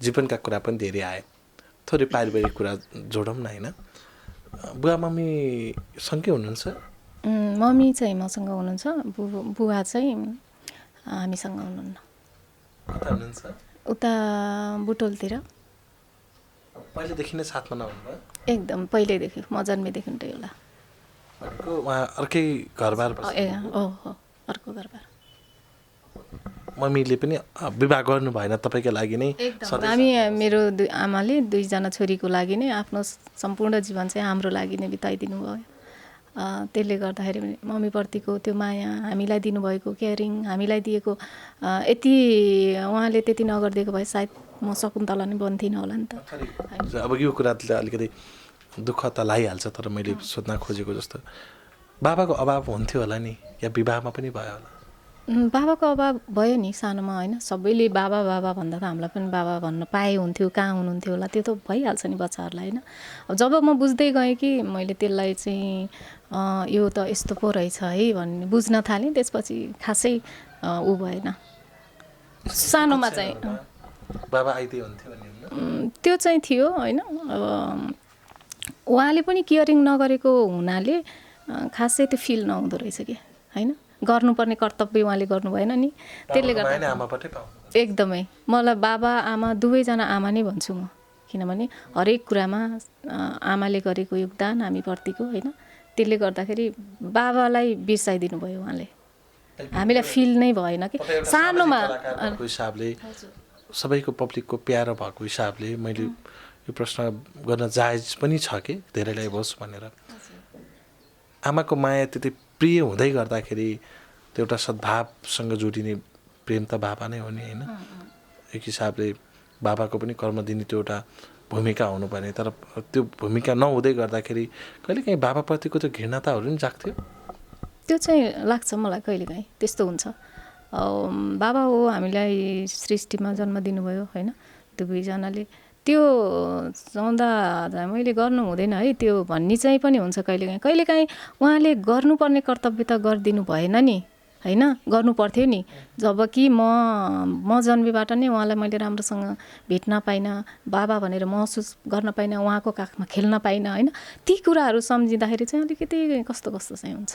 जीवनका कुरा पनि धेरै आए थोरै पारिवारिक कुरा जोडौँ न होइन बुवा मम्मी सँगै हुनुहुन्छ मम्मी चाहिँ मसँग हुनुहुन्छ बुवा चाहिँ हामीसँग हुनुहुन्न कता हुनुहुन्छ उता बुटोलतिर पहिलेदेखि नै साथमा नहुनुभयो एकदम पहिल्यैदेखि म जन्मेदेखि त्यही होला भनेको उहाँ अर्कै घरबार हो अर्को घरबार मम्मीले पनि विवाह गर्नु भएन तपाईँको लागि नै हामी मेरो आमाले 2जना छोरीको लागि नै आफ्नो सम्पूर्ण जीवन चाहिँ हाम्रो लागि नै बिताइदिनु भयो त्यसले गर्दाखेरि मम्मीप्रतिको त्यो माया हामीलाई दिनुभएको केयरिङ हामीलाई दिएको यति उहाँले त्यति नगरिदिएको भए सायद म शकुन्तला नै बन्थिनँ होला नि त। अब यो कुराले अलिकति दुःख त लागिहाल्छ तर मैले सोध्न खोजेको जस्तो बाबाको अभाव हुन्थ्यो होला नि या विवाहमा पनि भयो होला बाबाको अभाव भयो नि सानोमा होइन सबैले बाबा बाबा भन्दा त हामीलाई पनि बाबा भन्न पाए हुन्थ्यो कहाँ हुनुहुन्थ्यो होला त्यो त भइहाल्छ नि बच्चाहरूलाई होइन अब जब म बुझ्दै गएँ कि मैले त्यसलाई चाहिँ यो त यस्तो पो रहेछ है भन्ने बुझ्न थालेँ त्यसपछि खासै ऊ भएन सानोमा चाहिँ बाबा आइदिए हुन्थ्यो भन्ने त्यो चाहिँ थियो होइन अब उहाँले पनि केयरिङ नगरेको हुनाले खासै त्यो फिल नहुँदो रहेछ कि होइन गर्नुपर्ने कर्तव्य उहाँले गर्नु भएन नि त्यसले गर्दा एकदमै मलाई बाबा आमा दुवैजना आमा नै भन्छु म किनभने हरेक कुरामा आमाले गरेको योगदान हामीप्रतिको होइन त्यसले गर्दाखेरि बाबालाई बिर्साइदिनु भयो उहाँले हामीलाई फिल नै भएन कि सानोमा हिसाबले सबैको पब्लिकको प्यारो भएको हिसाबले मैले यो प्रश्न गर्न जायज पनि छ कि धेरैलाई होस् भनेर आमाको माया त्यति प्रिय हुँदै गर्दाखेरि त्यो एउटा सद्भावसँग जोडिने प्रेम त बाबा नै हो नि होइन एक हिसाबले बाबाको पनि कर्म दिने त्यो एउटा भूमिका हुनुपर्ने तर त्यो भूमिका नहुँदै गर्दाखेरि कहिलेकाहीँ बाबाप्रतिको त्यो घृणताहरू पनि जाग्थ्यो त्यो चाहिँ लाग्छ मलाई कहिलेकाहीँ त्यस्तो हुन्छ बाबा हो हामीलाई सृष्टिमा जन्म दिनुभयो होइन दुवैजनाले त्यो चाहँदा मैले गर्नु हुँदैन है त्यो भन्ने चाहिँ पनि हुन्छ कहिलेकाहीँ उहाँले गर्नुपर्ने कर्तव्य त गरिदिनु भएन नि होइन गर्नु पर्थ्यो नि जबकि म जन्मेबाट नै उहाँलाई मैले राम्रोसँग भेट्न पाइनँ बाबा भनेर महसुस गर्न पाइनँ उहाँको काखमा खेल्न पाइनँ होइन ती कुराहरू सम्झिँदाखेरि चाहिँ अलिकति कस्तो कस्तो चाहिँ हुन्छ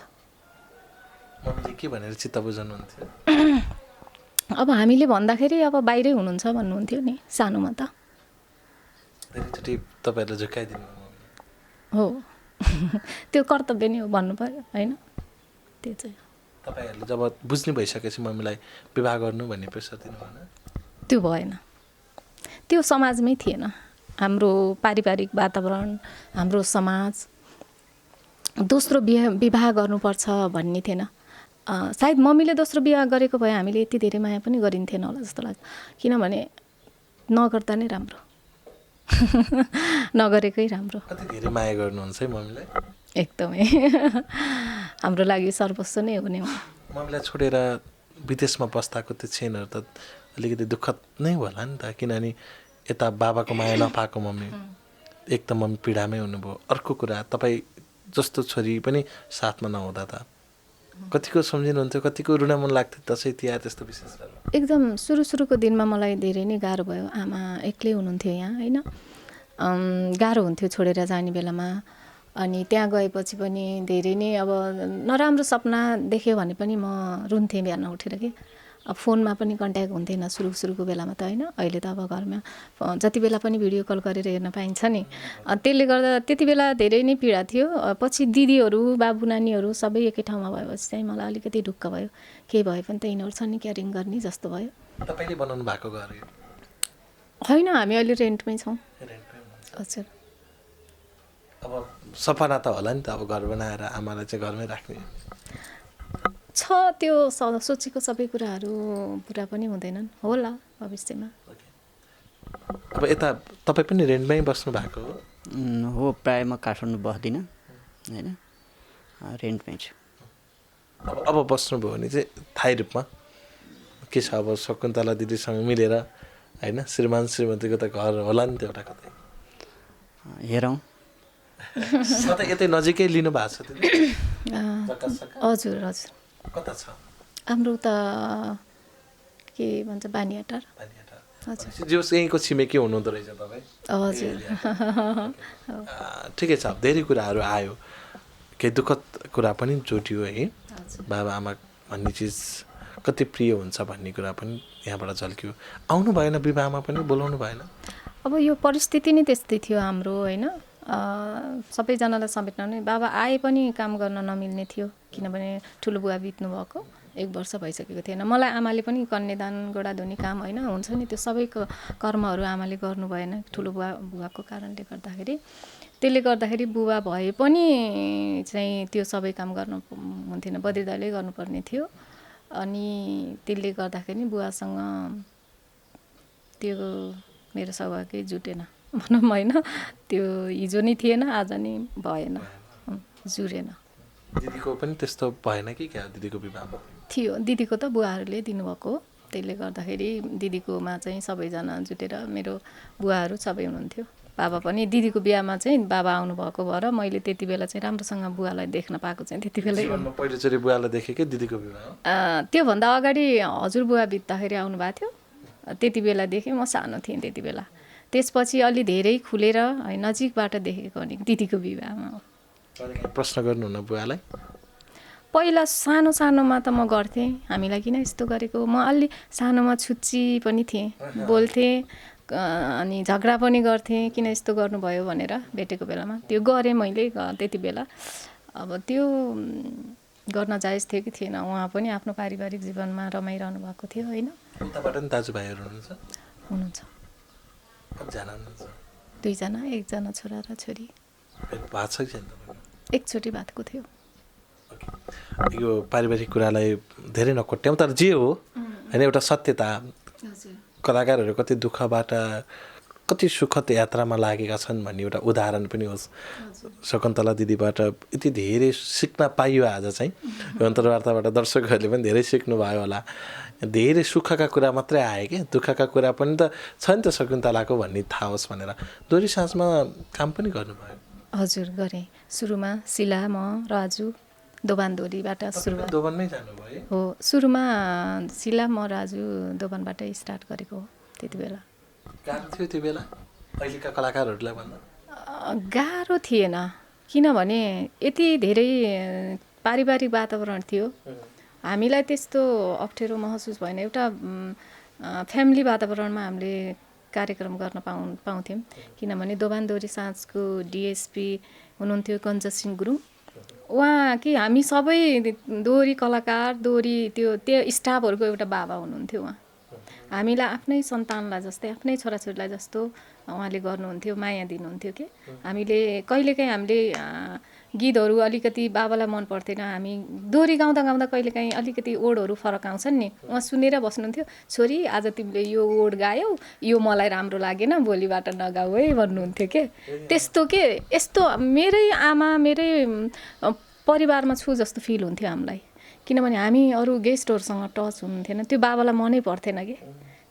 के भनेर चित्त बुझाउनुहुन्थ्यो अब हामीले भन्दाखेरि अब बाहिरै हुनुहुन्छ भन्नुहुन्थ्यो नि सानोमा त धेरैचोटि तपाईँहरूलाई झुकाइदिनु हो त्यो कर्तव्य नै हो भन्नु पर्यो होइन त्यो चाहिँ तपाईँहरूले जब बुझ्ने भइसकेपछि मम्मीलाई विवाह गर्नु भन्ने प्रेसर दिनु भएन त्यो भएन त्यो समाजमै थिएन हाम्रो पारिवारिक वातावरण हाम्रो समाज दोस्रो विवाह गर्नुपर्छ भन्ने थिएन। सायद मम्मीले दोस्रो विवाह गरेको भए हामीले यति धेरै माया पनि गरिन्थेन होला जस्तो लाग्छ, किनभने नगर्दा नै राम्रो नगरेकै राम्रो। कति धेरै माया गर्नुहुन्छ है मम्मीलाई? एकदमै हाम्रो लागि सर्वस्व नै हुने हो। मम्मीलाई छोडेर विदेशमा बस्दाको त्यो क्षणहरू त अलिकति दुःखद नै होला नि त, किनभने यता बाबाको माया नपाएको मम्मी, एक त मम्मी पीडामै हुनुभयो, अर्को कुरा तपाईँ जस्तो छोरी पनि साथमा नहुँदा त कतिको सम्झिनुहुन्थ्यो, कतिको रुन मन लाग्थ्यो दसैँ तिहार त्यस्तो विशेष गरेर? एकदम सुरुको दिनमा मलाई धेरै नै गाह्रो भयो। आमा एक्लै हुनुहुन्थ्यो यहाँ होइन, गाह्रो हुन्थ्यो छोडेर जाने बेलामा। अनि त्यहाँ गएपछि पनि धेरै नै अब नराम्रो सपना देख्यो भने पनि म रुन्थेँ बिहान उठेर कि। अब फोनमा पनि कन्ट्याक्ट हुन्थेन सुरुको बेलामा त होइन। अहिले त अब घरमा जति बेला पनि भिडियो कल गरेर हेर्न पाइन्छ नि। त्यसले गर्दा त्यति बेला धेरै नै पीडा थियो। पछि दिदीहरू बाबु नानीहरू सबै एकै ठाउँमा भएपछि चाहिँ मलाई अलिकति ढुक्क भयो। केही भए पनि त यिनीहरू छ नि क्यारिङ गर्ने जस्तो भयो। तपाईँले बनाउनु भएको घर होइन, हामी अहिले रेन्टमै छौँ। हजुर। अब सपना त होला नि त, अब घर बनाएर आमालाई चाहिँ घरमै राख्ने छ। त्यो सोचेको सबै कुराहरू पुरा पनि हुँदैनन्, होला भविष्यमा। अब यता तपाईँ पनि रेन्टमै बस्नु भएको हो? हो, प्रायः म काठमाडौँ बस्दिनँ होइन, रेन्टमै छु। अब बस्नुभयो भने चाहिँ थाहै रूपमा के छ, अब शकुन्तला दिदीसँग मिलेर होइन, श्रीमान श्रीमतीको त घर होला नि त एउटा कतै, हेरौँ। कतै यतै नजिकै लिनु भएको छ त्यो? हजुर हजुर। कता छ? हाम्रो त के भन्छ बानियाटार। हजुर जोस् यहीँको छिमेकी हुनुहुँदो रहेछ तपाईँ? हजुर। ठिकै छ। अब धेरै कुराहरू आयो, केही दुःखद कुरा पनि जोडियो है। बाबा आमा भन्ने चिज कति प्रिय हुन्छ भन्ने कुरा पनि यहाँबाट झल्क्यो। आउनु भएन विवाहमा पनि, बोलाउनु भएन? अब यो परिस्थिति नै त्यस्तै थियो हाम्रो होइन। सबैजनालाई समेट्न नै बाबा आए पनि काम गर्न नमिल्ने थियो, किनभने ठुलो बुवा बित्नु भएको 1 वर्ष भइसकेको थिएन। मलाई आमाले पनि कन्यादान गोडाधुनी काम होइन हुन्छ नि, त्यो सबै कर्महरू आमाले गर्नु भएन ठुलो बुवाको कारणले गर्दाखेरि। त्यसले गर्दाखेरि बुबा भए पनि चाहिँ त्यो सबै काम गर्नु हुन्थेन, बद्रीदाइले गर्नुपर्ने थियो। अनि त्यसले गर्दाखेरि बुवासँग त्यो मेरो सौभाग्य जुटेन भनौँ होइन। त्यो हिजो नै थिएन, आज नि भएन, जुरेन। दिदीको पनि त्यस्तो भएन कि क्या? दिदीको विवाहमा थियो, दिदीको त बुवाहरूले दिनुभएको हो। त्यसले गर्दाखेरि दिदीकोमा चाहिँ सबैजना जुटेर मेरो बुवाहरू सबै हुनुहुन्थ्यो। बाबा पनि दिदीको बिहामा चाहिँ बाबा आउनुभएको भएर मैले त्यति बेला चाहिँ राम्रोसँग बुवालाई देख्न पाएको चाहिँ त्यति बेला। पहिलोचोटि बुवालाई देखेँ कि दिदीको विवाह? त्योभन्दा अगाडि हजुर बुवा बित्दाखेरि आउनुभएको थियो, त्यति बेला देखेँ। म सानो थिएँ त्यति बेला। त्यसपछि अलि धेरै खुलेर है नजिकबाट देखेको भने दिदीको विवाहमा हो। प्रश्न गर्नुहुन्न बुवालाई? पहिला सानोमा त म गर्थेँ, हामीलाई किन यस्तो गरेको। म अलि सानोमा छुच्ची पनि थिएँ, बोल्थेँ, अनि झगडा पनि गर्थेँ किन यस्तो गर्नुभयो भनेर भेटेको बेलामा। त्यो गरेँ मैले त्यति बेला। अब त्यो गर्न जायज थियो कि थिएन, उहाँ पनि आफ्नो पारिवारिक जीवनमा रमाइरहनु भएको थियो होइन। उताबाट नि दाजुभाइहरू हुनुहुन्छ? हुनुहुन्छ, 2 जना, 1 जना छोरा र छोरी। एकचोटि भएको थियो। यो पारिवारिक कुरालाई धेरै नकोट्याउँ, तर जे हो होइन, एउटा सत्यता। कलाकारहरू कति दुःखबाट कति सुखद यात्रामा लागेका छन् भन्ने एउटा उदाहरण पनि होस्। शकुन्तला दिदीबाट यति धेरै सिक्न पाइयो आज चाहिँ। यो अन्तर्वार्ताबाट दर्शकहरूले पनि धेरै सिक्नुभयो होला। धेरै सुखका कुरा मात्रै आयो कि, दुःखका कुरा पनि त छ नि त शकुन्तलाको भन्ने थाहा होस् भनेर। दोहोरी साँझमा काम पनि गर्नुभयो? हजुर गरेँ। सुरुमा शिला, म, राजु दोभानदोरीबाट सुरुवात। दोभानमै जानुभयो? हो, सुरुमा शिला, म, राजु दोभानबाटै स्टार्ट गरेको हो। त्यति बेला गाह्रो थियो त्यो बेला अहिलेका कलाकारहरूलाई भन्दा? गाह्रो थिएन, किनभने यति धेरै पारिवारिक वातावरण थियो। हामीलाई त्यस्तो अप्ठ्यारो महसुस भएन। एउटा फ्यामिली वातावरणमा हामीले कार्यक्रम गर्न पाउँथ्यौँ। किनभने दोभानदोरी साँझको डिएसपी हुनुहुन्थ्यो कञ्ज सिंह गुरुङ। उहाँ कि हामी सबै दोहोरी कलाकार, दोहोरी त्यो स्टाफहरूको एउटा बाबा हुनुहुन्थ्यो उहाँ। हामीलाई आफ्नै सन्तानलाई जस्तै आफ्नै छोराछोरीलाई जस्तो उहाँले गर्नुहुन्थ्यो, माया दिनुहुन्थ्यो कि हामीले कहिलेकाहीँ हामीले गीतहरू अलिकति बाबालाई मन पर्थेन, हामी दोहोरी गाउँदा गाउँदा कहिलेकाहीँ अलिकति ओडहरू फरक आउँछन् नि, उहाँ सुनेर बस्नुहुन्थ्यो, छोरी आज तिमीले यो ओड गायौ, यो मलाई राम्रो लागेन, भोलिबाट नगाऊ है भन्नुहुन्थ्यो के। त्यस्तो के यस्तो मेरै आमा मेरै परिवारमा छु जस्तो फिल हुन्थ्यो हामीलाई, किनभने हामी अरू गेस्टहरूसँग टच हुन्थेन, त्यो बाबालाई मनै पर्थेन कि।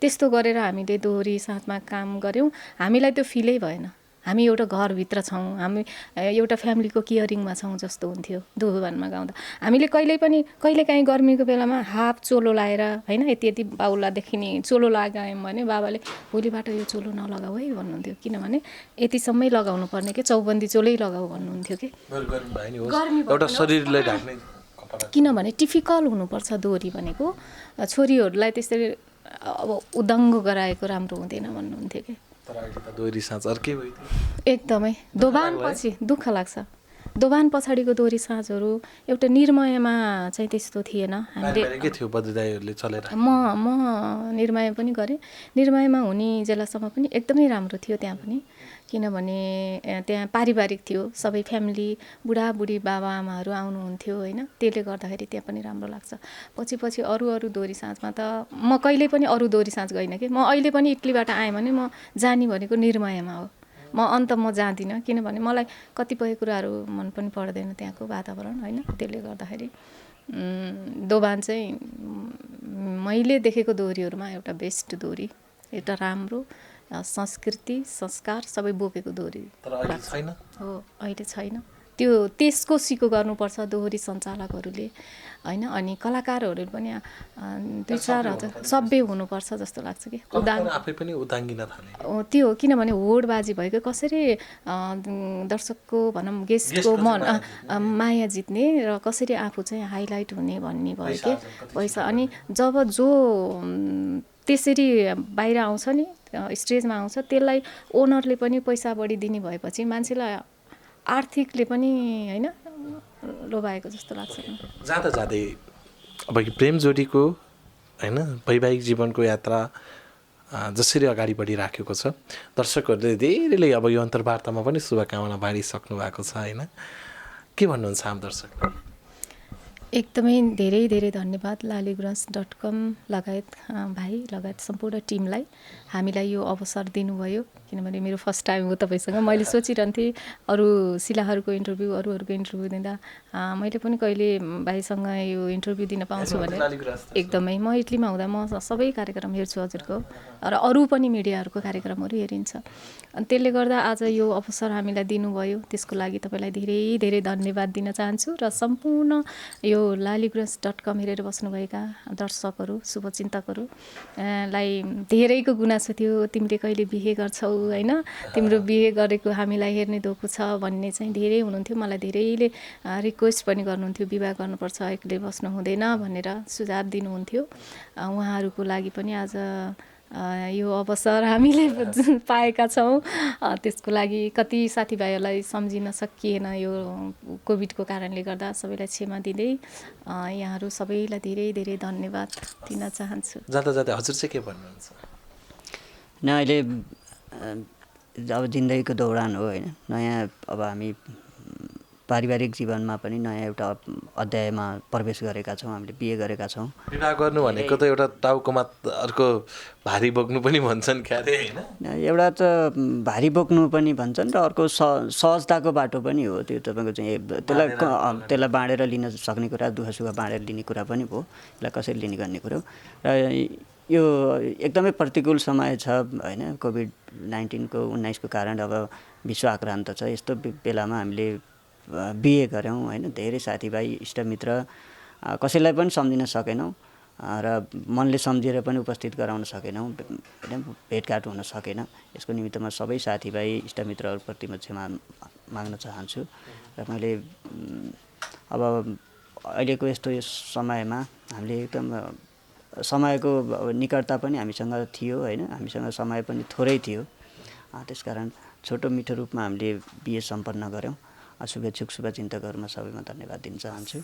त्यस्तो गरेर हामीले दोहोरी साथमा काम गऱ्यौँ, हामीलाई त्यो फिलै भएन, हामी एउटा घरभित्र छौँ, हामी एउटा फ्यामिलीको केयरिङमा छौँ जस्तो हुन्थ्यो दोभानमा गाउँदा। हामीले कहिलेकाहीँ गर्मीको बेलामा हाफ चोलो लाएर होइन यति यति बाउला देखिने चोलो लगायौँ भने बाबाले भोलिबाट यो चोलो नलगाऊ है भन्नुहुन्थ्यो, किनभने यतिसम्मै लगाउनु पर्ने कि चौबन्दी चोलै लगाऊ भन्नुहुन्थ्यो कि। एउटा शरीरलाई ढाक्ने किनभने टिपिकल हुनुपर्छ दोहोरी भनेको, छोरीहरूलाई त्यसरी अब उदङ्ग गराएको राम्रो हुँदैन भन्नुहुन्थ्यो कि। तर अहिले त दोहोरी साँझ अर्कै भइदियो। एकदमै दोभानपछि दुःख लाग्छ, दोभान पछाडिको दोहोरी साँझहरू एउटा निर्मयमा चाहिँ त्यस्तो थिएन। हामीले के थियो बद्रीदाईहरूले चलेर म निर्मय पनि गरेँ, निर्मयमा हुने जेलासम्म पनि एकदमै राम्रो थियो त्यहाँ पनि, किनभने त्यहाँ पारिवारिक थियो, सबै फ्यामिली बुढाबुढी बाबाआमाहरू आउनुहुन्थ्यो होइन, त्यसले गर्दाखेरि त्यहाँ पनि राम्रो लाग्छ। पछि अरू दोहोरी साँझमा त म कहिल्यै पनि अरू दोहोरी साँझ गइनँ कि, म अहिले पनि इटलीबाट आएँ भने म जाने भनेको निर्मयमा हो, म जाँदिनँ, किनभने मलाई कतिपय कुराहरू मन पनि पर्दैन त्यहाँको वातावरण होइन, त्यसले गर्दाखेरि दोभान चाहिँ मैले देखेको दोहोरीहरूमा एउटा बेस्ट दोहोरी, एउटा राम्रो संस्कृति संस्कार सबै बोकेको दोहोरी छैन हो। अहिले छैन त्यो, त्यसको सिको गर्नुपर्छ दोहोरी सञ्चालकहरूले होइन, अनि कलाकारहरू पनि 2-4 हजार सभ्य हुनुपर्छ जस्तो लाग्छ कि। आफै पनि उदाङ्गिन थाले त्यो किनभने होडबाजी भएको कसरी दर्शकको भनौँ गेस्टको मन माया जित्ने र कसरी आफू चाहिँ हाइलाइट हुने भन्ने भयो कि पैसा। अनि जब जो त्यसरी बाहिर आउँछ नि स्टेजमा आउँछ, त्यसलाई ओनरले पनि पैसा बढी दिने भएपछि मान्छेलाई आर्थिकले पनि होइन लोभाएको जस्तो लाग्छ। जाँदा जाँदै अब प्रेम जोडीको होइन वैवाहिक जीवनको यात्रा जसरी अगाडि बढिराखेको छ, दर्शकहरूले धेरैले अब यो अन्तर्वार्तामा पनि शुभकामना बाँडिसक्नु भएको छ होइन, के भन्नुहुन्छ आम दर्शकले? एकदमै धेरै धेरै धन्यवाद लालीगुराँस.com लगायत भाइ लगायत सम्पूर्ण टिमलाई हामीलाई यो अवसर दिनुभयो, किनभने मेरो फर्स्ट टाइम हो तपाईँसँग। मैले सोचिरहन्थेँ अरू शिलाहरूको इन्टरभ्यू अरूहरूको इन्टरभ्यू दिँदा मैले पनि कहिले भाइसँग यो इन्टरभ्यू दिन पाउँछु भने एकदमै। म इटलीमा हुँदा म सबै कार्यक्रम हेर्छु हजुरको, र अरू पनि मिडियाहरूको कार्यक्रमहरू हेरिन्छ, अनि त्यसले गर्दा आज यो अवसर हामीलाई दिनुभयो, त्यसको लागि तपाईँलाई धेरै धेरै धन्यवाद दिन चाहन्छु। र सम्पूर्ण यो लालीगुराँस.com हेरेर बस्नुभएका दर्शकहरू शुभचिन्तकहरू लाई धेरैको गुनासो थियो, तिमीले कहिले बिहे गर्छौ होइन, तिम्रो बिहे गरेको हामीलाई हेर्ने धोको छ भन्ने चाहिँ धेरै हुनुहुन्थ्यो। मलाई धेरैले रिक्वेस्ट पनि गर्नुहुन्थ्यो, विवाह गर्नुपर्छ एक्लै बस्नु हुँदैन भनेर सुझाव दिनुहुन्थ्यो। उहाँहरूको लागि पनि आज यो अवसर हामीले पाएका छौँ, त्यसको लागि कति साथीभाइहरूलाई सम्झिन सकिएन यो कोभिडको कारणले गर्दा, सबैलाई क्षमा दिँदै यहाँहरू सबैलाई धेरै धेरै धन्यवाद दिन चाहन्छु। जाँदा जाँदै हजुर चाहिँ के भन्नुहुन्छ? न अहिले अब जिन्दगीको दौरान हो होइन, नयाँ अब हामी पारिवारिक जीवनमा पनि नयाँ एउटा अध्यायमा प्रवेश गरेका छौँ, हामीले बिहे गरेका छौँ। विवाह गर्नु भनेको त एउटा टाउकोमा अर्को भारी बोक्नु पनि भन्छन् क्यारे होइन, एउटा त भारी बोक्नु पनि भन्छन् र अर्को सहजताको बाटो पनि हो त्यो। तपाईँको चाहिँ त्यसलाई बाँडेर लिन सक्ने कुरा, दुःख सुख बाँडेर लिने कुरा पनि हो, त्यसलाई कसरी लिने गर्ने कुरो। र यो एकदमै प्रतिकूल समय छ होइन, कोभिड-19 को कारण अब विश्व आक्रान्त छ। यस्तो बेलामा हामीले बिहे गऱ्यौँ होइन, धेरै साथीभाइ इष्टमित्र कसैलाई पनि सम्झिन सकेनौँ र मनले सम्झेर पनि उपस्थित गराउन सकेनौँ होइन, भेटघाट हुन सकेन। यसको निमित्त म सबै साथीभाइ इष्टमित्रहरूप्रति म क्षमा माग्न चाहन्छु। र मैले अब अहिलेको यस्तो यो समयमा हामीले एकदम समयको निकटता पनि हामीसँग थियो होइन, हामीसँग समय पनि थोरै थियो, त्यसकारण छोटो मिठो रूपमा हामीले बिहे सम्पन्न गऱ्यौँ। शुभेच्छुक शुभचिन्तकहरूमा सबैमा धन्यवाद दिन चाहन्छु।